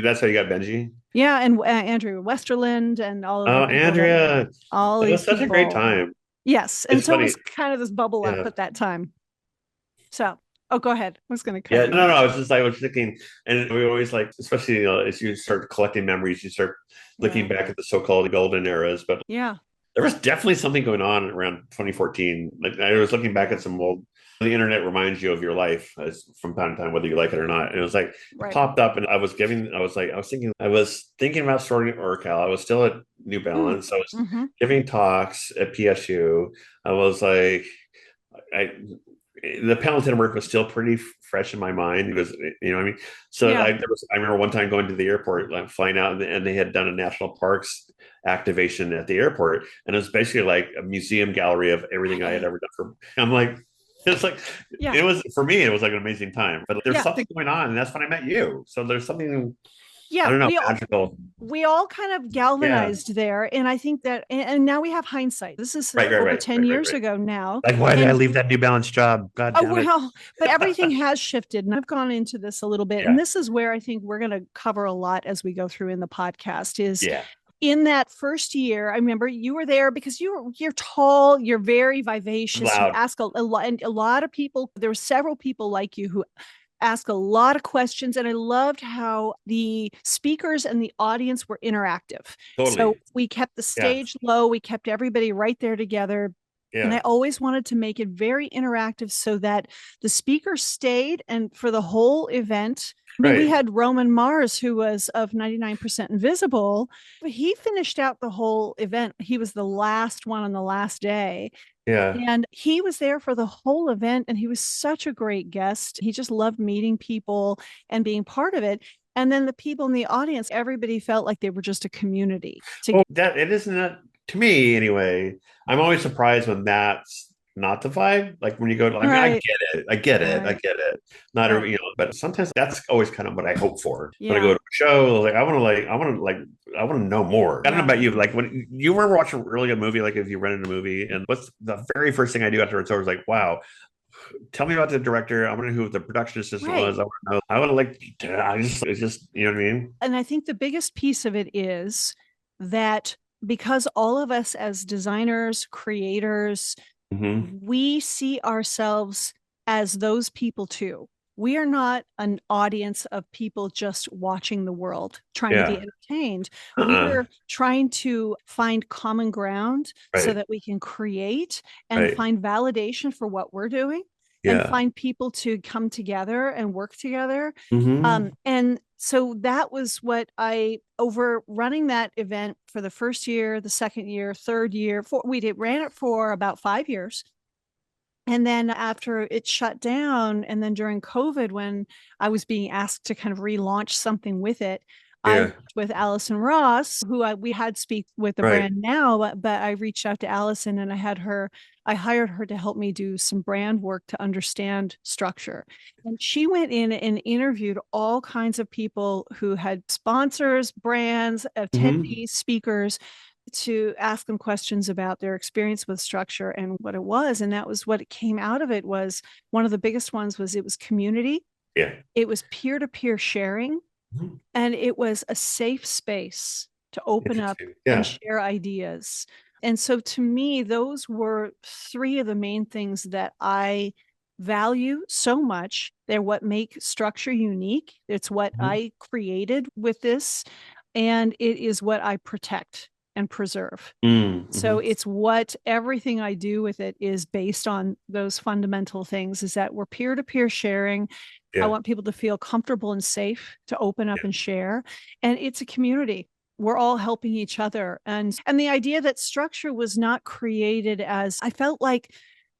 that's how you got Benji? Yeah, and Andrew Westerland and all of them. Oh, Andrea. All it was such a great time. Yes. And so it was kind of this bubble up at that time. So, go ahead. I was going to cut. No. I was thinking, and we always like, especially as you start collecting memories, you start looking back at the so-called golden eras. But there was definitely something going on around 2014. Like I was looking back at some old. The internet reminds you of your life from time to time, whether you like it or not. And it was like popped up, and I was thinking about starting at Urcal. I was still at New Balance. I was giving talks at PSU. I was like, the Pendleton work was still pretty fresh in my mind. It was, you know what I mean? So I remember one time going to the airport, like flying out, and they had done a national parks activation at the airport. And it was basically like a museum gallery of everything I had ever done. I'm like, it's like, it was, for me, it was like an amazing time. But there's something going on, and that's when I met you. So there's something, I don't know, magical. We all kind of galvanized there. And I think that, and now we have hindsight. This is over 10 years ago now. Like, why did I leave that New Balance job? God damn it. But everything has shifted. And I've gone into this a little bit. And this is where I think we're going to cover a lot as we go through in the podcast is in that first year. I remember you were there because you're tall, you're very vivacious. Loud. You ask a lot, and a lot of people, there were several people like you who ask a lot of questions. And I loved how the speakers and the audience were interactive. Totally. So we kept the stage low. We kept everybody right there together. And I always wanted to make it very interactive so that the speaker stayed and for the whole event. I mean, we had Roman Mars, who was of 99% Invisible. He finished out the whole event. He was the last one on the last day. Yeah. And he was there for the whole event. And he was such a great guest. He just loved meeting people and being part of it. And then the people in the audience, everybody felt like they were just a community. It isn't that, to me anyway. I'm always surprised when that's not the vibe. Like when you go to, I get it. Not every, but sometimes that's always kind of what I hope for. When I go to a show, like I want to know more. I don't know about you. Like when you ever watch a really good movie, like if you rented a movie, and what's the very first thing I do after it's over is like, wow, tell me about the director. I want to know who the production assistant was. I want to it's just, you know what I mean? And I think the biggest piece of it is that because all of us as designers, creators, we see ourselves as those people too. We are not an audience of people just watching the world, trying to be entertained. We're trying to find common ground so that we can create and find validation for what we're doing and find people to come together and work together. And so that was what over running that event for the first year, the second year, third year, ran it for about 5 years. And then after it shut down, and then during COVID, when I was being asked to kind of relaunch something with it, I worked with Allison Ross, who we had speak with the brand now, but I reached out to Allison and I hired her to help me do some brand work to understand structure. And she went in and interviewed all kinds of people who had sponsors, brands, attendees, speakers, to ask them questions about their experience with structure and what it was. And that was what it came out of it was one of the biggest ones was it was community. It was peer-to-peer sharing. And it was a safe space to open up and share ideas. And so to me, those were 3 of the main things that I value so much. They're what make structure unique. It's what I created with this. And it is what I protect and preserve. So it's what everything I do with it is based on those fundamental things, is that we're peer-to-peer sharing. I want people to feel comfortable and safe to open up and share. And it's a community. We're all helping each other. And the idea that structure was not created as, I felt like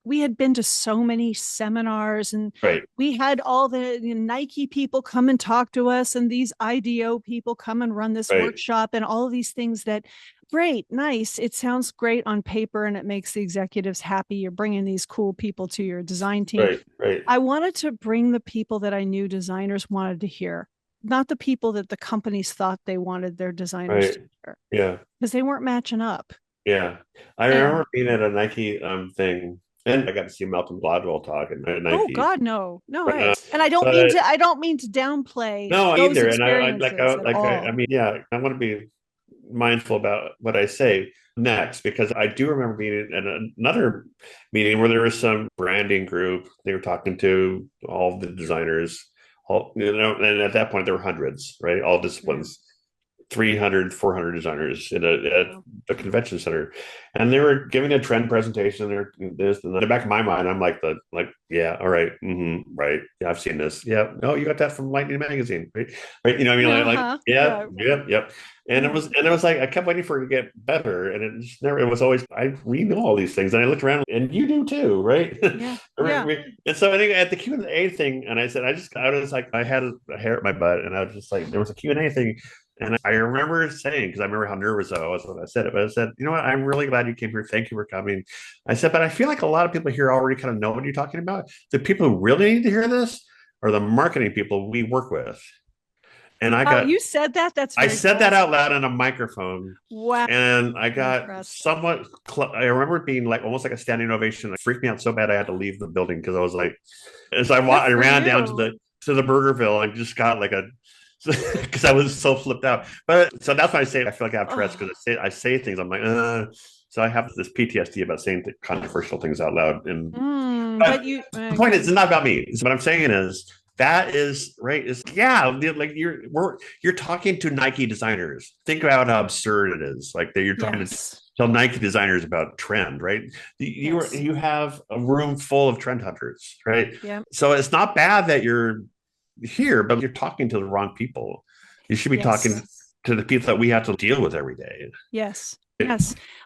we had been to so many seminars and we had all the Nike people come and talk to us and these IDEO people come and run this workshop and all of these things that great, nice. It sounds great on paper and it makes the executives happy. You're bringing these cool people to your design team. I wanted to bring the people that I knew designers wanted to hear, not the people that the companies thought they wanted their designers to hear. Because they weren't matching up. I remember being at a Nike thing. And I got to see Malcolm Gladwell talk at Nike. Oh God, no way! And I don't mean to downplay. No, those either. And I want to be mindful about what I say next, because I do remember being in another meeting where there was some branding group. They were talking to all the designers, and at that point there were hundreds, all disciplines. 300, 400 designers at a convention center, and they were giving a trend presentation. They're this, and in the back of my mind, I'm like, all right, right, yeah, I've seen this. Yeah, no, you got that from Lightning magazine, right? You know what I mean? Yep. And it was like I kept waiting for it to get better, and it just never. It was always we know all these things, and I looked around, and you do too, right? And so anyway, at the Q&A thing, and I was like, I had a hair at my butt, and I was just like, there was a Q&A thing. And I remember saying, because I remember how nervous I was when I said it, but I said, you know what, I'm really glad you came here. Thank you for coming. I said, but I feel like a lot of people here already kind of know what you're talking about. The people who really need to hear this are the marketing people we work with. And you said that? I said that out loud on a microphone. Wow. And I got somewhat, I remember it being like almost like a standing ovation. It freaked me out so bad I had to leave the building because I was like, as I ran down to the Burgerville, I just got like because I was so flipped out. But so that's why I say I feel like I have Tourette's, because I say things. I'm like, so I have this PTSD about saying controversial things out loud. And the point is, it's not about me. So what I'm saying is that is right. Like you're talking to Nike designers. Think about how absurd it is. Like that you're trying to tell Nike designers about trend, right? You have a room full of trend hunters, right? Yeah. So it's not bad that you're here, but you're talking to the wrong people. You should be talking to the people that we have to deal with every day. Yes.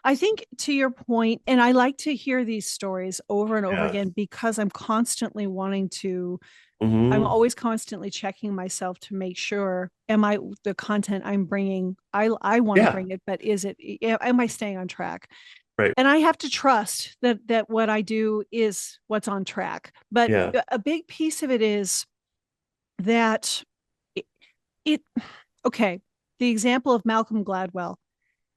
I think to your point, and I like to hear these stories over and over again, because I'm constantly wanting to, I'm always constantly checking myself to make sure, the content I'm bringing, I want to bring it, but am I staying on track? Right. And I have to trust that what I do is what's on track. But a big piece of it is that the example of Malcolm Gladwell,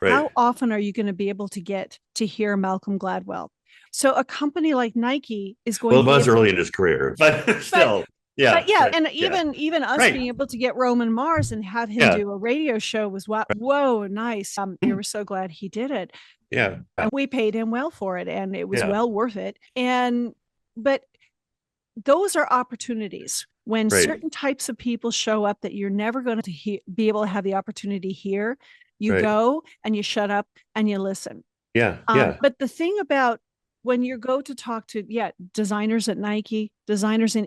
how often are you going to be able to get to hear Malcolm Gladwell? So a company like Nike is going it was early in his career, but still. But yeah, right, and even us right. being able to get Roman Mars and have him Yeah. do a radio show was whoa, nice. We were so glad he did it. Yeah. And we paid him well for it, and it was Yeah. well worth it. But those are opportunities when Right. certain types of people show up that you're never going to be able to have the opportunity here. You Right. go and you shut up and you listen. Yeah. Yeah. But the thing about when you go to talk to designers at Nike, designers in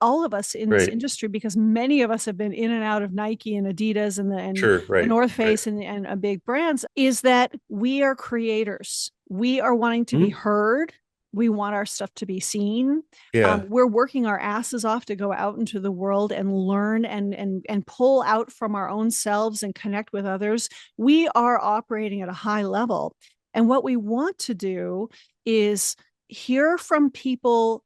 all of us in this Right. industry, because many of us have been in and out of Nike and Adidas and Sure. the Right. North Face Right. and big brands, is that we are creators. We are wanting to be heard. We want our stuff to be seen. Yeah. We're working our asses off to go out into the world and learn and pull out from our own selves and connect with others. We are operating at a high level. And what we want to do is hear from people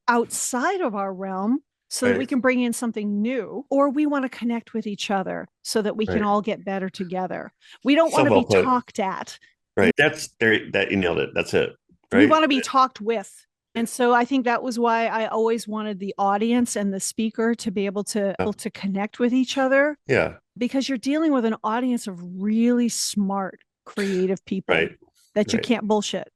outside of our realm so that we can bring in something new, or we want to connect with each other so that we can all get better together. We don't want to be talked at. Right. That you nailed it. That's it. Right? We want to be talked with. And so I think that was why I always wanted the audience and the speaker to be able to connect with each other. Yeah. Because you're dealing with an audience of really smart, creative people that you can't bullshit.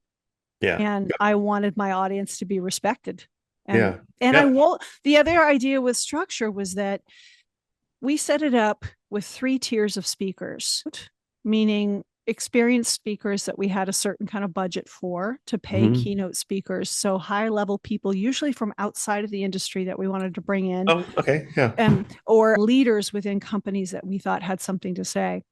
Yeah. And I wanted my audience to be respected. And, and the other idea with Struktur was that we set it up with 3 tiers of speakers, meaning experienced speakers that we had a certain kind of budget for to pay keynote speakers. So high level people, usually from outside of the industry that we wanted to bring in. Oh, okay. Yeah. Or leaders within companies that we thought had something to say.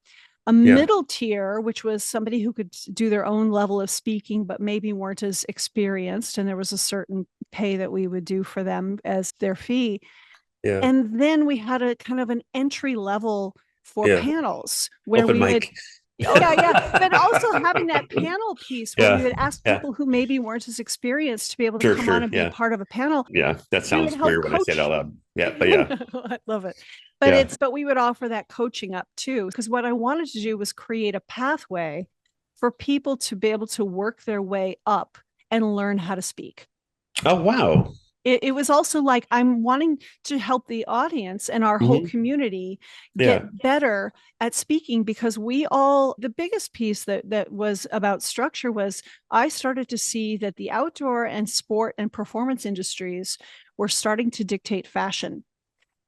A middle tier, which was somebody who could do their own level of speaking, but maybe weren't as experienced. And there was a certain pay that we would do for them as their fee. Yeah. And then we had a kind of an entry level for panels where Open we mic. would but also having that panel piece where we would ask people who maybe weren't as experienced to be able to come on and be a part of a panel. Yeah, that sounds weird when I say it out loud. Yeah, but I love it. But we would offer that coaching up too, because what I wanted to do was create a pathway for people to be able to work their way up and learn how to speak. Oh, wow. It was also like I'm wanting to help the audience and our whole community get better at speaking, because the biggest piece that was about Struktur was I started to see that the outdoor and sport and performance industries were starting to dictate fashion.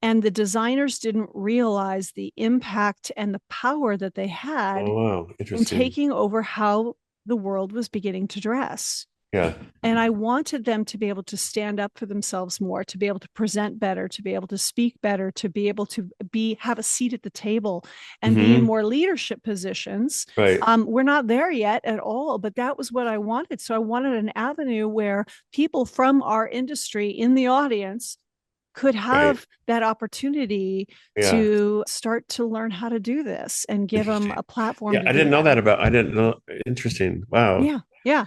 And the designers didn't realize the impact and the power that they had in taking over how the world was beginning to dress. Yeah. And I wanted them to be able to stand up for themselves more, to be able to present better, to be able to speak better, to be able to have a seat at the table and be in more leadership positions. Right. We're not there yet at all, but that was what I wanted. So I wanted an avenue where people from our industry in the audience could have that opportunity to start to learn how to do this and give them a platform. Yeah, I didn't know. Interesting. Wow. Yeah.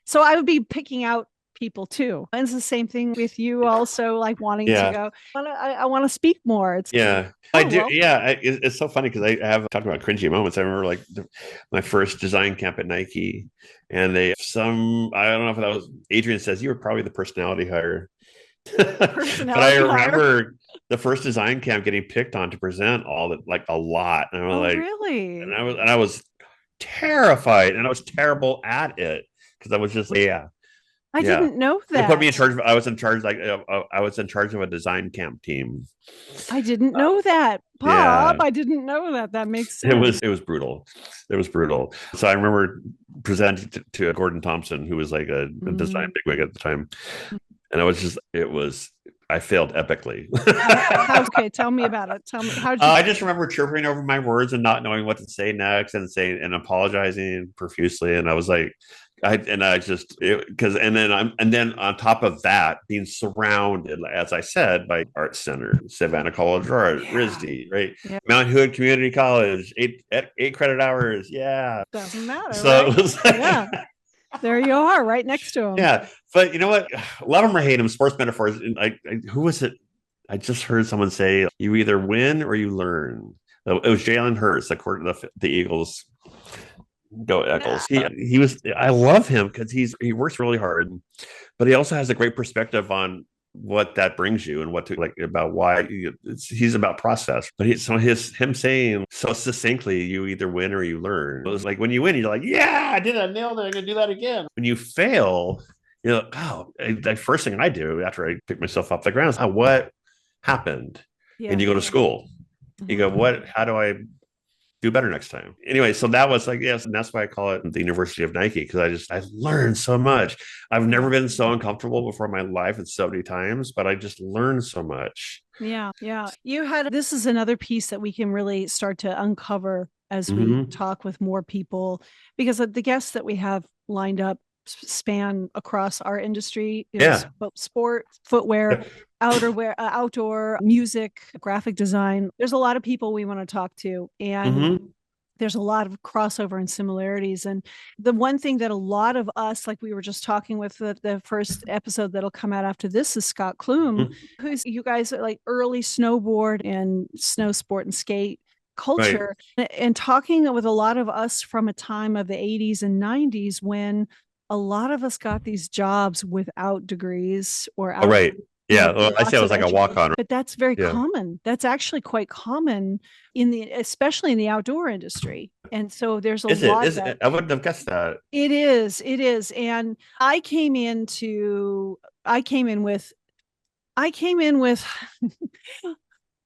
So I would be picking out people too. And it's the same thing with you also, like wanting to go, I want to speak more. I do. Well. Yeah. It's so funny because I have talked about cringy moments. I remember my first design camp at Nike, and I don't know if that was Adrian says you were probably the personality hire. But I remember the first design camp getting picked on to present a lot. And I was really? And I was terrified, and I was terrible at it because I was just I didn't know that. They put me in charge. I was in charge of a design camp team. I didn't know that, Bob. I didn't know that. That makes sense. It was brutal. It was brutal. So I remember presenting to Gordon Thompson, who was like a design bigwig at the time. And I failed epically. Okay, tell me about it. Tell me how. I just remember chirping over my words and not knowing what to say next, and apologizing profusely. And I was like, and then on top of that, being surrounded, as I said, by Art Center, Savannah College of Art, RISD, right? Yeah. Mount Hood Community College, 8 credit hours. Yeah, doesn't matter. So right? It was like, there you are, right next to him. Yeah, but you know what? A lot of them are hating him. Sports metaphors. Who was it? I just heard someone say, "You either win or you learn." It was Jalen Hurts, according to the Eagles. Go Eagles! I love him because he works really hard, but he also has a great perspective on what that brings you and what to like about why he's about process. But him saying so succinctly, you either win or you learn. It was like when you win, you're like, yeah, I did it, I nailed it, I'm gonna do that again. When you fail, you're like, oh, the first thing I do after I pick myself off the ground is, oh, what happened? Yeah. And you go to school. You go, what? How do I do better next time? Anyway, so that was like, yes, and that's why I call it the University of Nike, because I learned so much. I've never been so uncomfortable before in my life, and so many times, but I just learned so much. Yeah. Yeah. This is another piece that we can really start to uncover as we talk with more people, because the guests that we have lined up span across our industry, sport, footwear, outerwear, outdoor, music, graphic design. There's a lot of people we want to talk to, and there's a lot of crossover and similarities. And the one thing that a lot of us, like we were just talking with the first episode that'll come out after this, is Scott Klum, who's, you guys are like early snowboard and snow sport and skate culture, and talking with a lot of us from a time of the 80s and 90s when a lot of us got these jobs without degrees or out. Yeah, well, I say it was like a walk-on, but that's very common. That's actually quite common especially in the outdoor industry. And so there's a lot. I wouldn't have guessed that. It is. And I came in with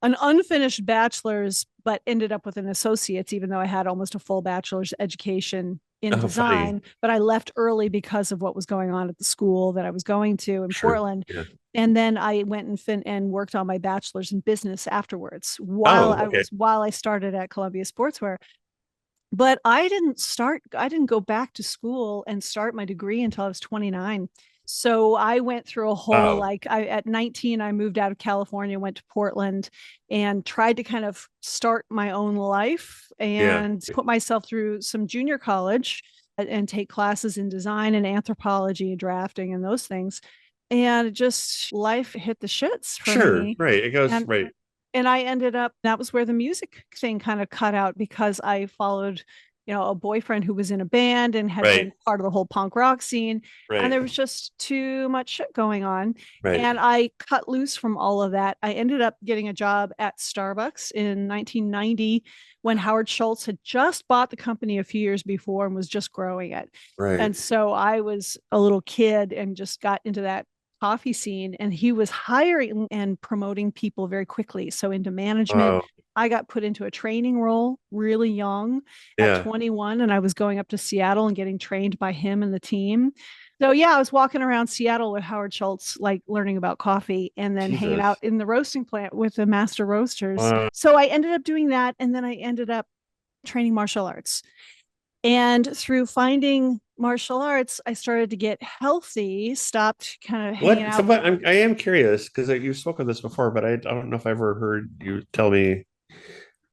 an unfinished bachelor's, but ended up with an associate's, even though I had almost a full bachelor's education in design. Funny. But I left early because of what was going on at the school that I was going to in Portland. Yeah. And then I went and worked on my bachelor's in business afterwards while I started at Columbia Sportswear. But I didn't go back to school and start my degree until I was 29. So I went through a whole, at 19, I moved out of California, went to Portland, and tried to kind of start my own life and put myself through some junior college and take classes in design and anthropology and drafting and those things. And just life hit the shits for me. Right. It goes right. And I ended up, that was where the music thing kind of cut out, because I followed, a boyfriend who was in a band and had been part of the whole punk rock scene. And there was just too much shit going on. And I cut loose from all of that. I ended up getting a job at Starbucks in 1990 when Howard Schultz had just bought the company a few years before and was just growing it. And so I was a little kid and just got into that coffee scene, and he was hiring and promoting people very quickly. So into management, I got put into a training role really young at 21, and I was going up to Seattle and getting trained by him and the team. So I was walking around Seattle with Howard Schultz, like learning about coffee, and then hanging out in the roasting plant with the master roasters. So I ended up doing that. And then I ended up training martial arts. And through finding martial arts, I started to get healthy, stopped kind of hanging out. So, I am curious, because you've spoken of this before, but I don't know if I ever heard you tell me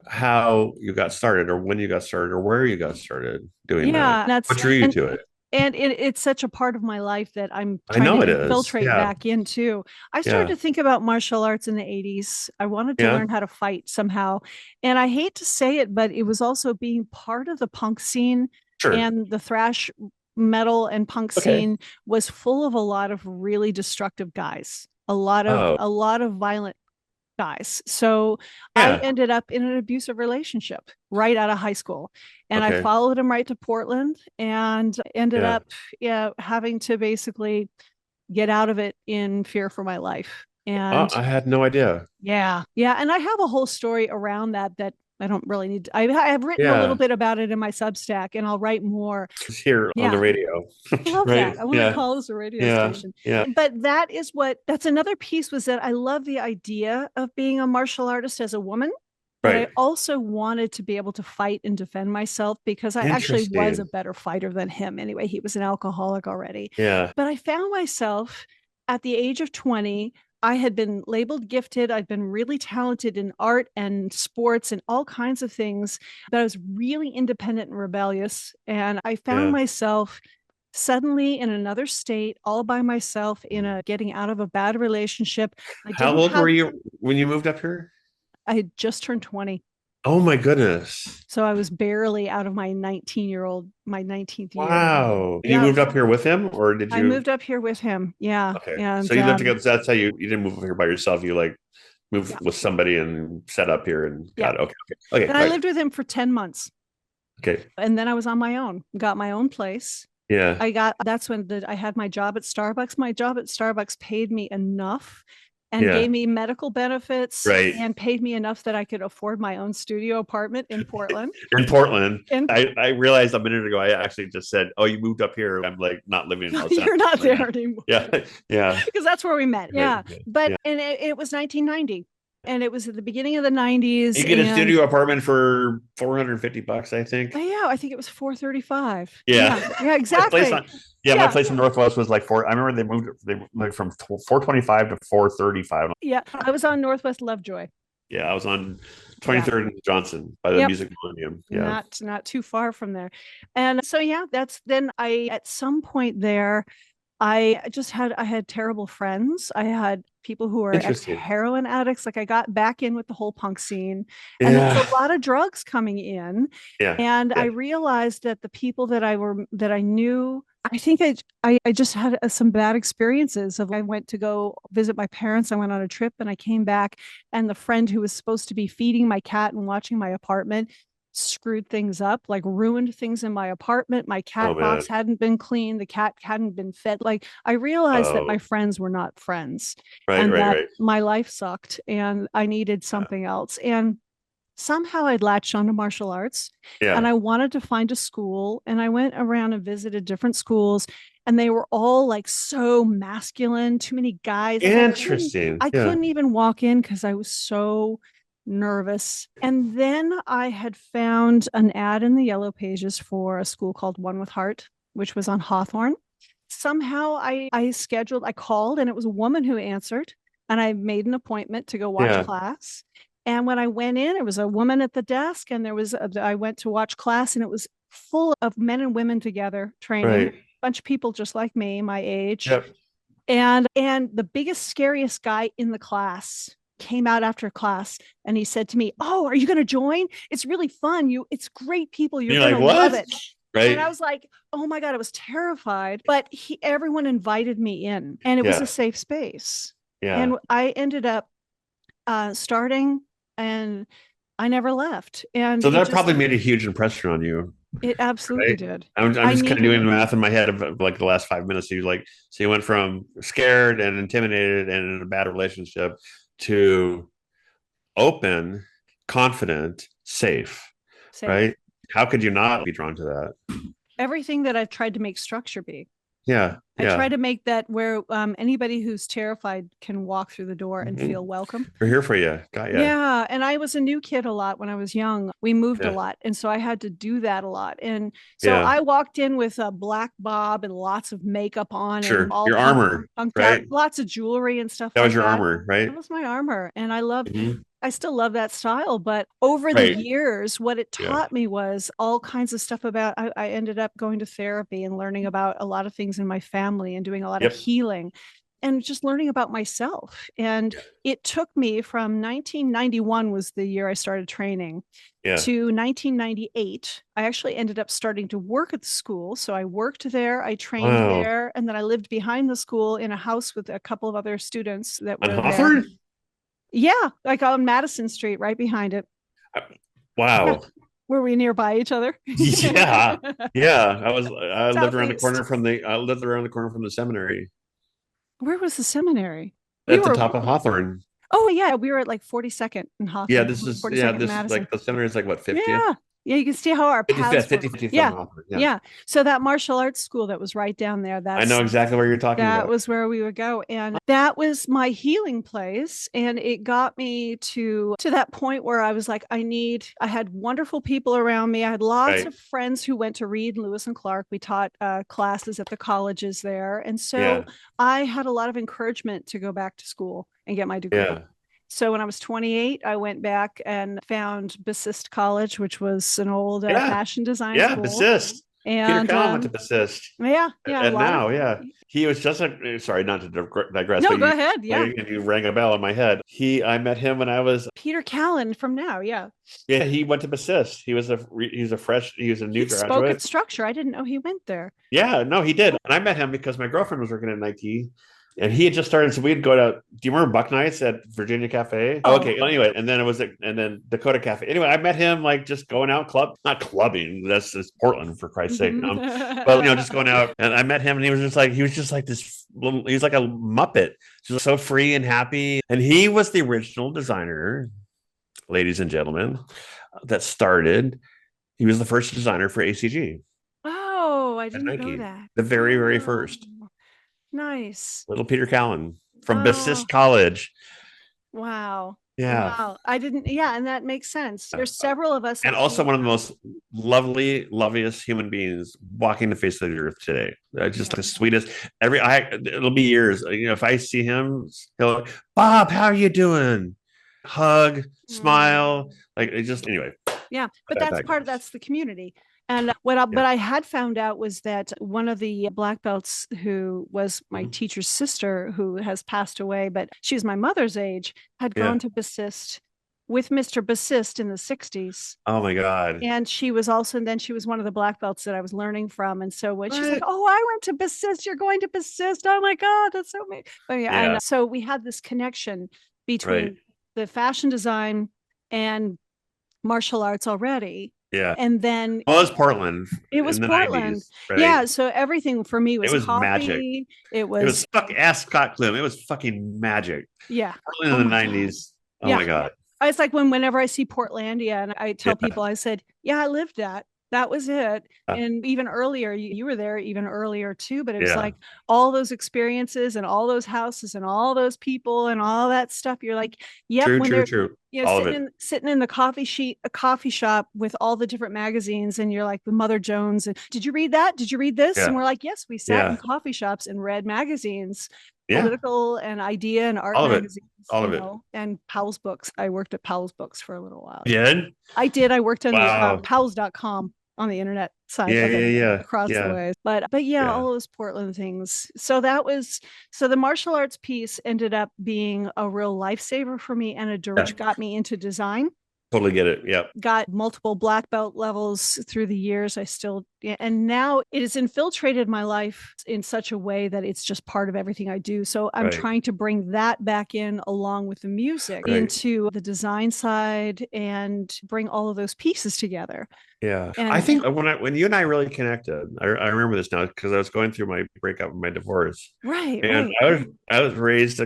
how you got started, or when you got started, or where you got started doing that. What drew you to it? And it's such a part of my life that I'm trying to infiltrate back into. I started to think about martial arts in the 80s. I wanted to learn how to fight somehow. And I hate to say it, but it was also being part of the punk scene, and the thrash metal and punk scene was full of a lot of really destructive guys, a lot of violent guys. So I ended up in an abusive relationship right out of high school, and I followed him right to Portland, and ended up having to basically get out of it in fear for my life. And I had no idea. And I have a whole story around that I don't really need to, I have written a little bit about it in my Substack, and I'll write more. It's here on the radio. I love that. I want to call this a radio station. But that's another piece, was that I love the idea of being a martial artist as a woman. But I also wanted to be able to fight and defend myself, because I actually was a better fighter than him. Anyway, he was an alcoholic already. But I found myself at the age of 20, I had been labeled gifted. I'd been really talented in art and sports and all kinds of things, but I was really independent and rebellious. And I found myself suddenly in another state, all by myself, getting out of a bad relationship. How old were you when you moved up here? I had just turned 20. Oh my goodness. So I was barely out of my 19th year. Wow. And you Yeah. moved up here with him, or did I you? moved up here with him. Yeah. Okay. So And you lived together. So that's how you didn't move up here by yourself. You like moved yeah. with somebody and set up here and Yeah. got it. Okay. Okay. Okay. And I Right. lived with him for 10 months. Okay. And then I was on my own, got my own place. Yeah. That's when I had my job at Starbucks. My job at Starbucks paid me enough and Yeah. gave me medical benefits Right. and paid me enough that I could afford my own studio apartment in Portland. In Portland. And I realized a minute ago, I actually just said, "Oh, you moved up here." I'm like not living in Los you're Angeles not right now. there anymore. Yeah. Yeah. Because that's where we met. Right. Yeah. But, Yeah. and it was 1990 and it was at the beginning of the You 90s. get a And studio apartment for $450, I think. yeah, I think it was 435. Yeah. Yeah. Yeah, My place exactly. on yeah, my Yeah. place in Northwest was like four. I remember they moved from 425 to 435. Yeah. I was on Northwest Lovejoy. Yeah, I was on Yeah. 23rd and Johnson by the Yep. Music Millennium. Yeah. Not too far from there. And so yeah, that's then I at some point there I had terrible friends. I had people who were Interesting. ex-heroin addicts. Like I got back in with the whole punk scene and there was Yeah. a lot of drugs coming in. Yeah. And I Yeah. realized that the people that I knew, I think I just had some bad experiences of I went to go visit my parents. I went on a trip and I came back and the friend who was supposed to be feeding my cat and watching my apartment screwed things up, like ruined things in my apartment. My Oh cat man. box hadn't been cleaned. The cat hadn't been fed. Like I realized that my Oh, friends were not friends right, and right, that right. my life sucked and I needed Yeah. something else. And somehow I'd latched onto martial arts and Yeah. I wanted to find a school. And I went around and visited different schools and they were all like so masculine, too many guys. Like Interesting. I Yeah. couldn't even walk in because I was so nervous. And then I had found an ad in the Yellow Pages for a school called One with Heart, which was on Hawthorne. Somehow I called and it was a woman who answered and I made an appointment to go watch Yeah. class. And when I went in, it was a woman at the desk and I went to watch class and it was full of men and women together training, a Right. bunch of people just like me, my age. Yep. And the biggest, scariest guy in the class came out after class and he said to me, "Oh, are you going to join? It's really fun. It's great people. You're You're going like, to love what? it." And I Right. was like, "Oh my God," I was terrified, but everyone invited me in and it was a Yeah. safe space. Yeah. And I ended up starting and I never left. And So that probably made a huge impression on you, it absolutely right? did. I'm I just kind of needed doing the it. math in my head of like the last 5 minutes. So you went from scared and intimidated and in a bad relationship to open, confident, safe, Safe. right? How could you not be drawn to that? Everything that I've tried to make structure be. Yeah. I try Yeah. to make that where anybody who's terrified can walk through the door and Mhm. feel welcome. We're here for you. Got ya. Yeah. And I was a new kid a lot when I was young. We moved a Yeah. lot. And so I had to do that a lot. And so Yeah. I walked in with a black bob and lots of makeup on and Sure. all Your armor, punked out, right? lots of jewelry and stuff That was like your that. armor, That right? was my armor. And Mhm. I still love that style. But over the Right. years, what it Yeah. taught me was all kinds of stuff about, I ended up going to therapy and learning about a lot of things in my family and doing a lot of Yep. healing and just learning about myself. And it took me from 1991 was the year I started training Yeah. to 1998. I actually ended up starting to work at the school. So I worked there, I trained Wow. there, and then I lived behind the school in a house with a couple of other students that On were there. Hawthorne? Yeah, like on Madison Street, right behind it. Yeah. Wow. Were we nearby each other? Yeah. Yeah. I lived around the Southeast. corner I lived around the corner from the seminary Where was the seminary? We at the were, top of Hawthorne. oh yeah, we were at like 42nd and Yeah, Hawthorne, this is 42nd and this is Madison. like the seminary is like what, 50th? Yeah. Yeah, you can see how our 55th, paths were. 50th Yeah. on Hawthorne. Yeah. Yeah. So that martial arts school that was right down there, I know exactly what you're talking that about. was where we would go. And that was my healing place. And it got me to that point where I was like, I had wonderful people around me. I had lots Right. of friends who went to Reed, Lewis and Clark. We taught classes at the colleges there. And so Yeah. I had a lot of encouragement to go back to school and get my degree. Yeah. So when I was 28, I went back and found Bassist College, which was an old Yeah. fashion design Yeah. school. Persist. Peter And Callen went to bassist. yeah, a And lot of now, he was just sorry, not to digress, no, but go ahead. Yeah. you rang a bell in my head. I met him when I was, Peter Callen from Now. Yeah. yeah, he went to bassist. He was a new He spoke at graduate. Structure. I didn't know he went there. Yeah, no, he did. And I met him because my girlfriend was working at Nike and he had just started. So we'd go to, do you remember Buck Nights at Virginia Cafe? Oh, okay. Anyway, and then Dakota Cafe. Anyway, I met him like just going out not clubbing. That's Portland for Christ's sake. But just going out. And I met him and he was just like this little, he was like a Muppet. Just so free and happy. And he was the original designer, ladies and gentlemen, that started. He was the first designer for ACG. Oh, I didn't know that. The very, very first. Nice. Little Peter Callen from Bassist College. Wow. Yeah. Wow. I didn't. Yeah. And that makes sense. There's several of us. And also one of the most loveliest human beings walking the face of the earth today. Just the sweetest. It'll be years. If I see him, he'll, Bob, how are you doing? Hug, smile. Anyway. Yeah. But that's the community. And what I had found out was that one of the black belts who was my teacher's sister, who has passed away, but she was my mother's age, had gone to bassist with Mr. Bassist in the 60s. Oh my God. And she was one of the black belts that I was learning from. And so when she's like, oh, I went to bassist, you're going to bassist. Oh my God, that's so amazing. And so we had this connection between the fashion design and martial arts already. Yeah. And then it was Portland. It was Portland. 90s, right? Yeah. So everything for me was coffee. Magic. It was ask Scott Klum. It was fucking magic. Yeah. Portland in the 90s. God. Oh my God. It's like whenever I see Portlandia and I tell people, I said, yeah, I lived that. That was it. And even earlier, you were there even earlier too, but it was like all those experiences and all those houses and all those people and all that stuff. You're like, yep. True. Sitting in the coffee shop with all the different magazines, and you're like the Mother Jones. And did you read that? Did you read this? Yeah. And we're like, yes, we sat in coffee shops and read magazines, political and idea and art magazines. All of it. And Powell's Books. I worked at Powell's Books for a little while. Yeah. I did. I worked on the Powell's.com on the internet side across the way. But all those Portland things. So the martial arts piece ended up being a real lifesaver for me, and which got me into design. Totally get it. Yeah. Got multiple black belt levels through the years. And now it has infiltrated my life in such a way that it's just part of everything I do. So I'm trying to bring that back in along with the music into the design side and bring all of those pieces together. Yeah. And I think when you and I really connected, I remember this now because I was going through my breakup and my divorce. Right. And I was raised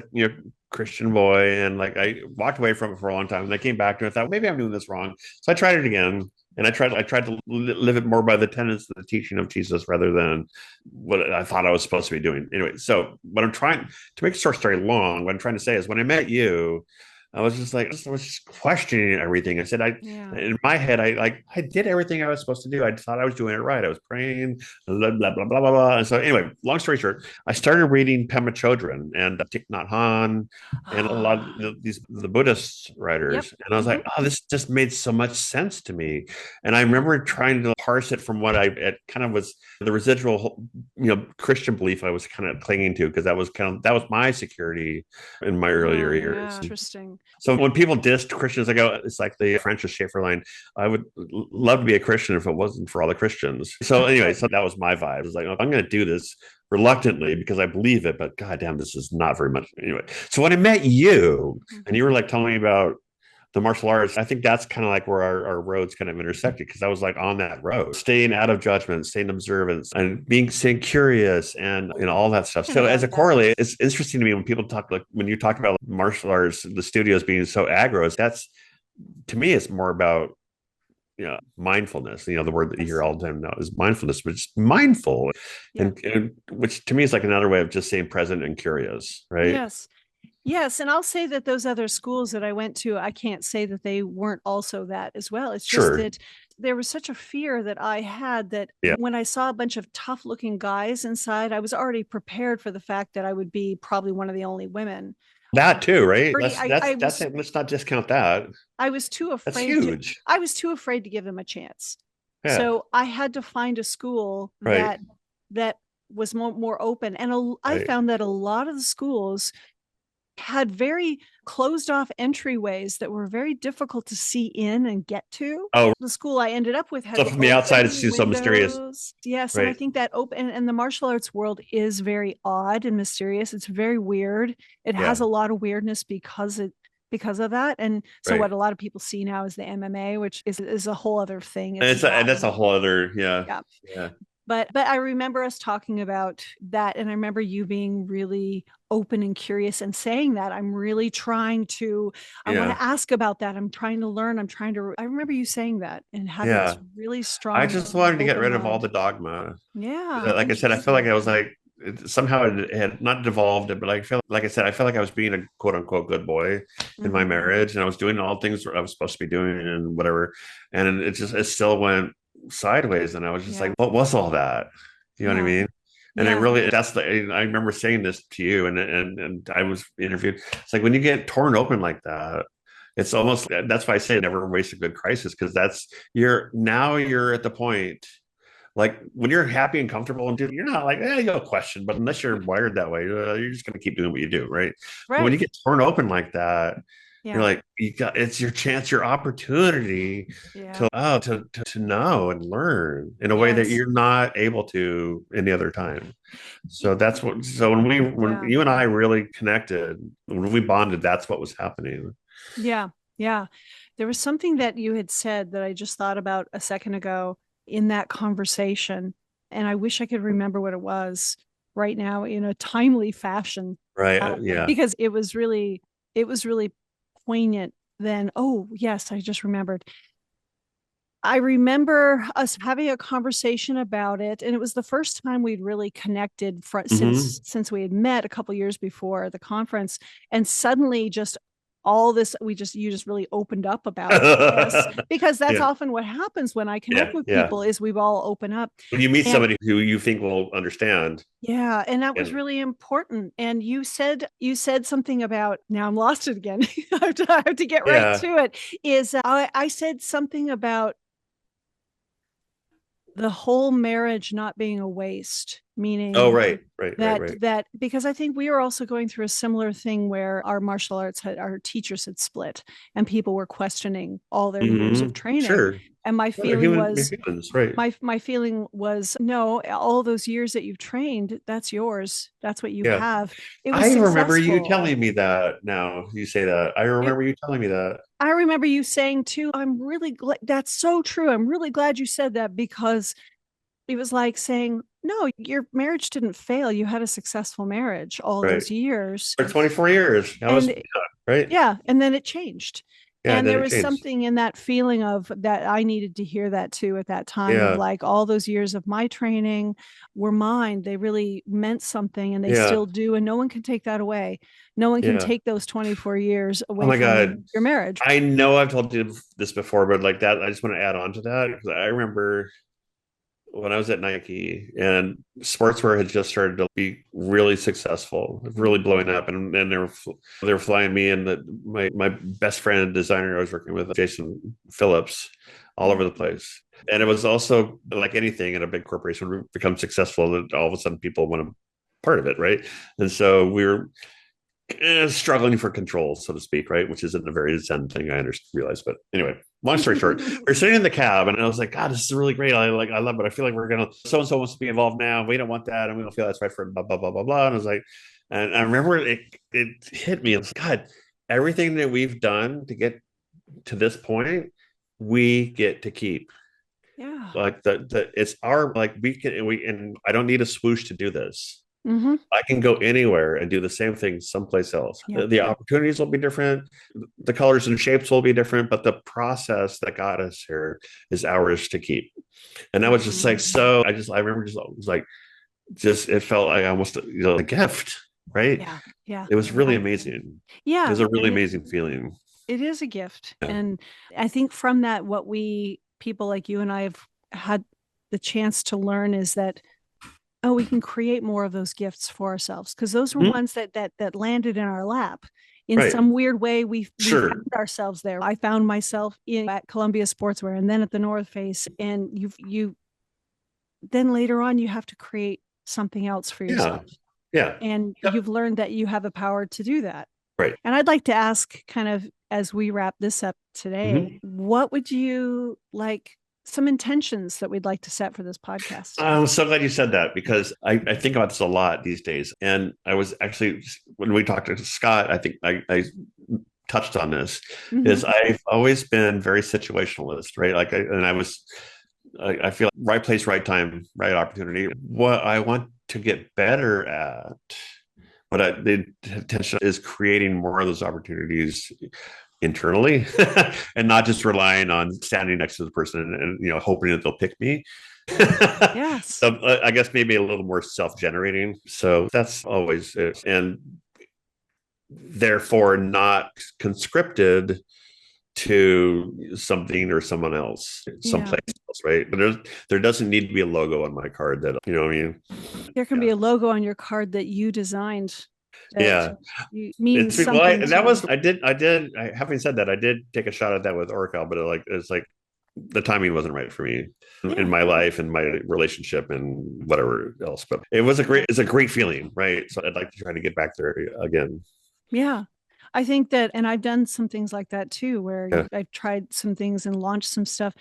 Christian boy, and I walked away from it for a long time, and I came back to it and thought maybe I'm doing this wrong, so I tried it again, and I tried to live it more by the tenets of the teaching of Jesus rather than what I thought I was supposed to be doing. Anyway, so what I'm trying to make the short story long, what I'm trying to say is when I met you, I was just questioning everything. I said, in my head, I did everything I was supposed to do. I thought I was doing it right. I was praying, blah, blah, blah, blah, blah, blah. And so anyway, long story short, I started reading Pema Chodron and Thich Nhat Hanh and a lot of the Buddhist writers. Yep. And I was like, oh, this just made so much sense to me. And I remember trying to parse it from what it kind of was the residual, Christian belief I was kind of clinging to, because that was my security in my earlier years. Interesting. So when people dissed Christians, I go, it's like the Francis Schaeffer line, I would love to be a Christian if it wasn't for all the Christians. So anyway, that was my vibe. It was like, I'm going to do this reluctantly because I believe it, but goddamn, this is not very much. Anyway, so when I met you and you were telling me about the martial arts, I think that's kind of where our roads kind of intersected, because I was on that road, staying out of judgment, staying observant, and staying curious, and all that stuff. So as a correlate, it's interesting to me when people talk, when you talk about martial arts, the studios being so aggro, that's, to me, it's more about mindfulness. The word that you hear all the time now is mindfulness, but it's mindful, and which to me is another way of just saying present and curious, right? Yes. And I'll say that those other schools that I went to, I can't say that they weren't also that as well. It's just that there was such a fear that I had that when I saw a bunch of tough looking guys inside, I was already prepared for the fact that I would be probably one of the only women. That too, right? Let's not discount that. I was too afraid. That's huge. I was too afraid to give them a chance. Yeah. So I had to find a school Right. that was more open. And I Right. found that a lot of the schools had very closed off entryways that were very difficult to see in and get to. Oh, The school I ended up with had so the from the outside, it open seems so mysterious. windows. Yes. And I Right. think that open and the martial arts world is very odd and mysterious. It's very weird. It has Yeah. a lot of weirdness because of that. And so Right. what a lot of people see now is the MMA, which is a whole other thing. And It's and not. that's a whole other, yeah. Yeah. Yeah. But I remember us talking about that, and I remember you being really open and curious and saying that I'm really trying to, I want Yeah. to ask about that. I'm trying to learn. I remember you saying that and having Yeah. this really I strong just wanted to get open rid of all mind. the dogma. Yeah, Like I said, I feel like interesting. I was like, somehow it had not devolved, but I feel like I said, I felt like I was being a quote unquote good boy in my Mm-hmm. marriage, and I was doing all things I was supposed to be doing and whatever. And it still went sideways. And I was just Yeah, like, what was all that? You know what I yeah, mean? And I yeah, really, I remember saying this to you, and I was interviewed. It's like when you get torn open like that, it's almost, that's why I say never waste a good crisis, because you're at the point like when you're happy and comfortable and you're not like, you'll question, but unless you're wired that way, you're just going to keep doing what you do, right? But when right. you get torn open like that, you're Yeah, like, it's your chance, your opportunity yeah, to know and learn in a way that yes, you're not able to any other time. Y- So that's what. So when yeah, you and I really connected, when we bonded, that's what was happening. yeah, yeah. There was something that you had said that I just thought about a second ago in that conversation, and I wish I could remember what it was right now in a timely fashion, Right? Yeah. because it was really poignant. Then, oh yes, I just remembered. I remember us having a conversation about it, and it was the first time we'd really connected Hmm. since we had met a couple years before the conference, and suddenly just all this you just really opened up about this because that's Yeah. often what happens when I connect Yeah. with Yeah. people is we've all open up. When you meet And somebody who you think will understand, yeah, and that was and really important. And you said something about now I'm lost it again. I have to get right yeah. to it. Is I said something about the whole marriage not being a waste, Oh, meaning right, right, right, right. that because I think we were also going through a similar thing where our martial arts our teachers had split and people were questioning all their years Hmm. of training. Sure. And my Well, feeling we're was humans, right? my feeling was no, all those years that you've trained, that's yours. That's what you Yeah. have. It was I remember you successful. telling me that now you say that. I It remember you telling me that. I remember you saying too, I'm really glad that's so true. I'm really glad you said that because it was like saying, no, your marriage didn't fail. You had a successful marriage all Right. those years. For 24 years. That was, And yeah, right. yeah, and then it changed. Yeah, And then there it was changed. something in that feeling of that I needed to hear that too at that time of Yeah. like all those years of my training were mine. They really meant something and they Yeah. still do. And no one can take that away. No one can Yeah. take those 24 years Oh away my from God. your marriage. I know I've told you this before, but like that, I just want to add on to that because I remember when I was at Nike and sportswear had just started to be really successful, really blowing up, and they were flying me and my best friend and designer I was working with, Jason Phillips, all over the place. And it was also like anything in a big corporation when it becomes successful, that all of a sudden people want to part of it, right? And so we were struggling for control, so to speak, right? Which isn't a very Zen thing, I realize. But anyway, long story short, we're sitting in the cab, and I was like, God, this is really great. I love it. I feel like we're gonna so and so wants to be involved now. We don't want that, and we don't feel that's right for blah blah blah blah blah. And I was like, and I remember it hit me. It's like, God, everything that we've done to get to this point, we get to keep. Yeah. Like the it's our like we and I don't need a swoosh to do this. Mm-hmm. I can go anywhere and do the same thing someplace else. Yeah. The opportunities will be different, the colors and shapes will be different, but the process that got us here is ours to keep. And that was just like Mm-hmm. so. I remember just it was like just it felt like almost a gift, right? Yeah. Yeah. It was Yeah. really amazing. It Yeah. was a really And amazing feeling. it is a gift. Yeah. And I think from that, what we people like you and I have had the chance to learn is that, oh, we can create more of those gifts for ourselves because those were Mhm. ones that landed in our lap. in Right. some weird way, we Sure. found ourselves there. I found myself at Columbia Sportswear and then at the North Face. And you then later on, you have to create something else for yourself. Yeah. Yeah. And Yep. you've learned that you have the power to do that. Right. And I'd like to ask, kind of as we wrap this up today, what would you like, some intentions that we'd like to set for this podcast? I'm so glad you said that, because I think about this a lot these days. And I was actually, when we talked to Scott, I think I touched on this, is I've always been very situationalist, right? I feel right place, right time, right opportunity. What I want to get better at, the intention is creating more of those opportunities internally and not just relying on standing next to the person and hoping that they'll pick me. Yes. So I guess maybe a little more self-generating. So that's always it. And therefore not conscripted to something or someone else, someplace else, right? But there doesn't need to be a logo on my card that, what I mean? There can be a logo on your card that you designed. Means something. Having said that, I did take a shot at that with Oracle, but it's like the timing wasn't right for me in my life and my relationship and whatever else. But it's a great feeling, right? So I'd like to try to get back there again. Yeah. I think that, and I've done some things like that too, where I tried some things and launched some stuff.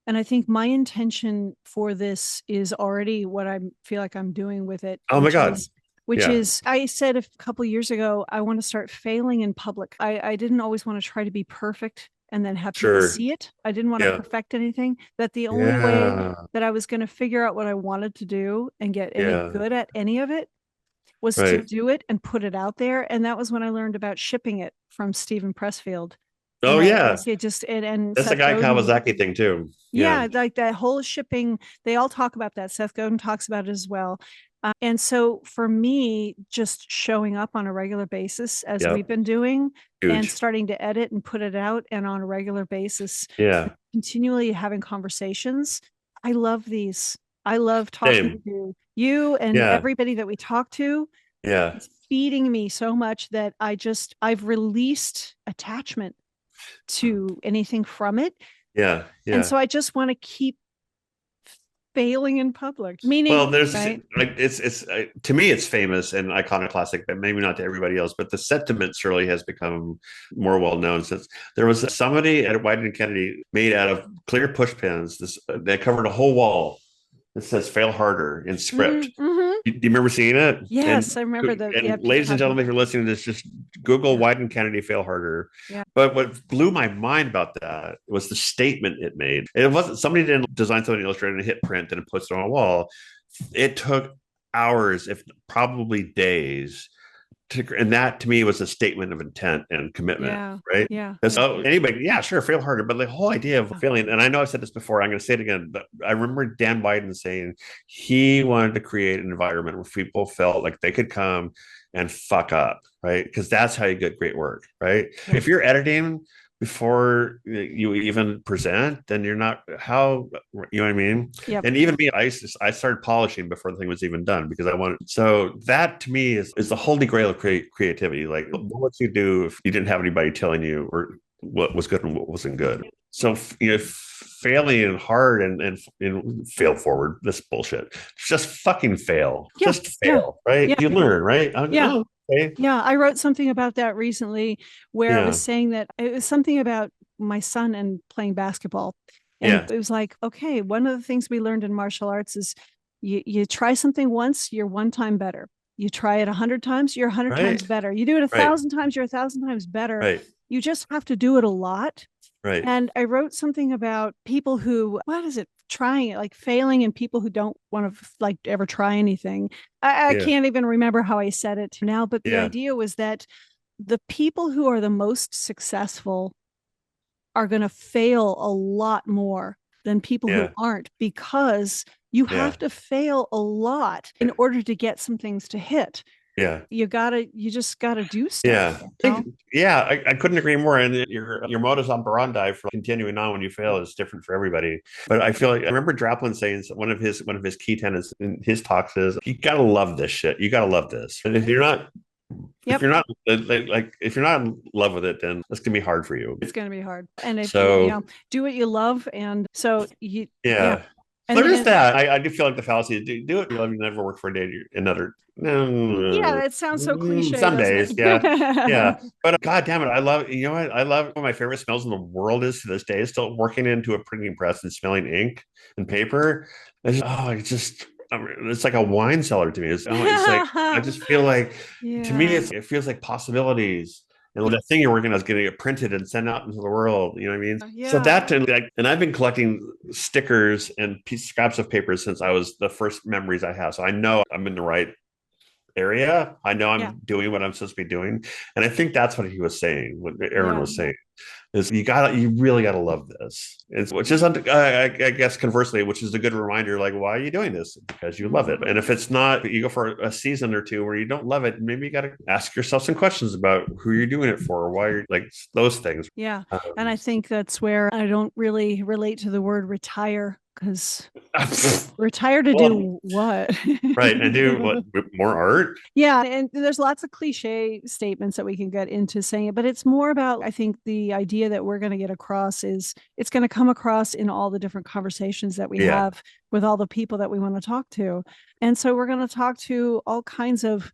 And I think my intention for this is already what I feel like I'm doing with it. Oh my God. Which is, I said a couple of years ago, I want to start failing in public. I didn't always want to try to be perfect and then have people see it. I didn't want to perfect anything. That the only way that I was going to figure out what I wanted to do and get any good at any of it was to do it and put it out there. And that was when I learned about shipping it from Stephen Pressfield. Oh, yeah. It just, and that's a Guy Kawasaki thing too. Yeah. Like that whole shipping, they all talk about that. Seth Godin talks about it as well. And so for me, just showing up on a regular basis as we've been doing and starting to edit and put it out and on a regular basis, continually having conversations. I love these. I love talking to you and everybody that we talk to. Yeah. It's feeding me so much that I've released attachment to anything from it. Yeah. Yeah. And so I just want to keep failing in public. Meaning, well, there's it's to me it's famous and iconoclastic, but maybe not to everybody else. But the sentiment surely has become more well known since there was somebody at Wieden & Kennedy made out of clear push pins. They covered a whole wall. It says "fail harder" in script. Do you remember seeing it? Yes, I remember that. And ladies and gentlemen, if you're listening to this, just Google Wieden & Kennedy "fail harder." Yeah. But what blew my mind about that was the statement it made. It wasn't somebody didn't design something in Illustrator and hit print and it puts it on a wall. It took hours, if probably days. And that to me was a statement of intent and commitment, right? Yeah. So anybody, sure, fail harder. But the whole idea of failing, and I know I've said this before, I'm going to say it again, but I remember Dan Wieden saying he wanted to create an environment where people felt like they could come and fuck up, right? Because that's how you get great work, right? If you're editing before you even present, then you're not you know what I mean? Yep. And even me, I started polishing before the thing was even done because I wanted. So that to me is the holy grail of creativity. Like, what would you do if you didn't have anybody telling you or what was good and what wasn't good? So failing hard and fail forward, this bullshit. Just fucking fail. Yeah. Just fail, right? Yeah. You learn, right? Yeah. Yeah, I wrote something about that recently where I was saying that it was something about my son and playing basketball. And it was like, okay, one of the things we learned in martial arts is you try something once, you're one time better. You try it 100 times, you're 100 times better. You do it 1,000 times, you're 1,000 times better. Right. You just have to do it a lot. Right. And I wrote something about people who, trying it, like failing, and people who don't want to ever try anything. I can't even remember how I said it now, but the idea was that the people who are the most successful are going to fail a lot more than people who aren't, because you have to fail a lot in order to get some things to hit. Yeah. You just gotta do stuff. I couldn't agree more. And your modus operandi for continuing on when you fail is different for everybody. But I feel like I remember Draplin saying one of his key tenets in his talks is, you gotta love this shit. You gotta love this. And if you're not If you're not if you're not in love with it, then it's gonna be hard for you. It's gonna be hard. And if So you do what you love, and so you yeah. And There is that. I do feel like the fallacy is do it. You never work for a day. Another. Yeah, it sounds so cliche. Some days, it? yeah. But God damn it, I love. You know what? I love one of my favorite smells in the world is to this day. Is still working into a printing press and smelling ink and paper. It's like a wine cellar to me. It's like I just feel like to me it feels like possibilities. And the thing you're working on is going to get printed and sent out into the world. You know what I mean? Yeah. So and I've been collecting stickers and scraps of paper since I was the first memories I have. So I know I'm in the right area. I know I'm doing what I'm supposed to be doing. And I think that's what he was saying, what Aaron was saying. Is you really got to love this. Which is, I guess, conversely, which is a good reminder, like, why are you doing this? Because you love it. And if it's not, you go for a season or two where you don't love it, maybe you got to ask yourself some questions about who you're doing it for, why you're like those things. Yeah. And I think that's where I don't really relate to the word retire, because retire to do what? Right. And do what? More art? Yeah. And there's lots of cliche statements that we can get into saying it, but it's more about, I think the idea that we're going to get across is it's going to come across in all the different conversations that we have with all the people that we want to talk to. And so we're going to talk to all kinds of,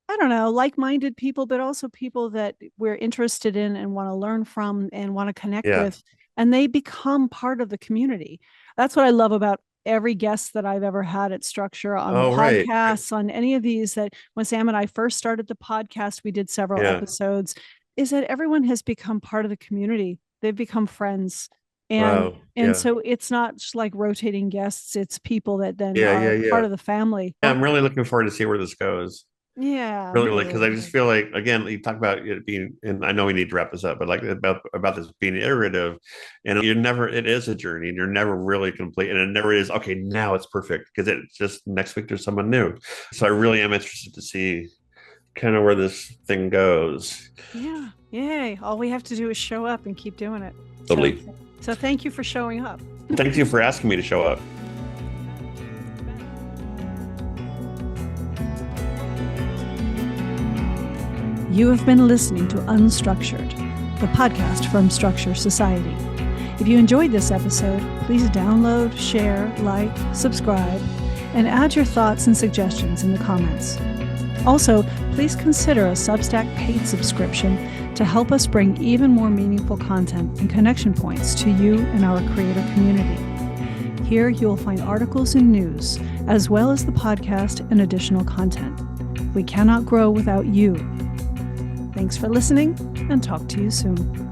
I don't know, like-minded people, but also people that we're interested in and want to learn from and want to connect with. And they become part of the community. That's what I love about every guest that I've ever had at Struktur on podcasts, on any of these, that when Sam and I first started the podcast, we did several episodes, is that everyone has become part of the community. They've become friends. And so it's not just like rotating guests. It's people that then are part of the family. Yeah, I'm really looking forward to see where this goes. Yeah, really, because I just feel like, again, you talk about it being, and I know we need to wrap this up, but like about this being iterative, and it is a journey, and you're never really complete, and it never is okay, now it's perfect, because it's just next week there's someone new. So I really am interested to see kind of where this thing goes. Yeah, yay! All we have to do is show up and keep doing it. Totally. So thank you for showing up. Thank you for asking me to show up. You have been listening to UnStruktured, the podcast from Struktur Society. If you enjoyed this episode, please download, share, like, subscribe, and add your thoughts and suggestions in the comments. Also, please consider a Substack paid subscription to help us bring even more meaningful content and connection points to you and our creator community. Here you will find articles and news, as well as the podcast and additional content. We cannot grow without you. Thanks for listening, and talk to you soon.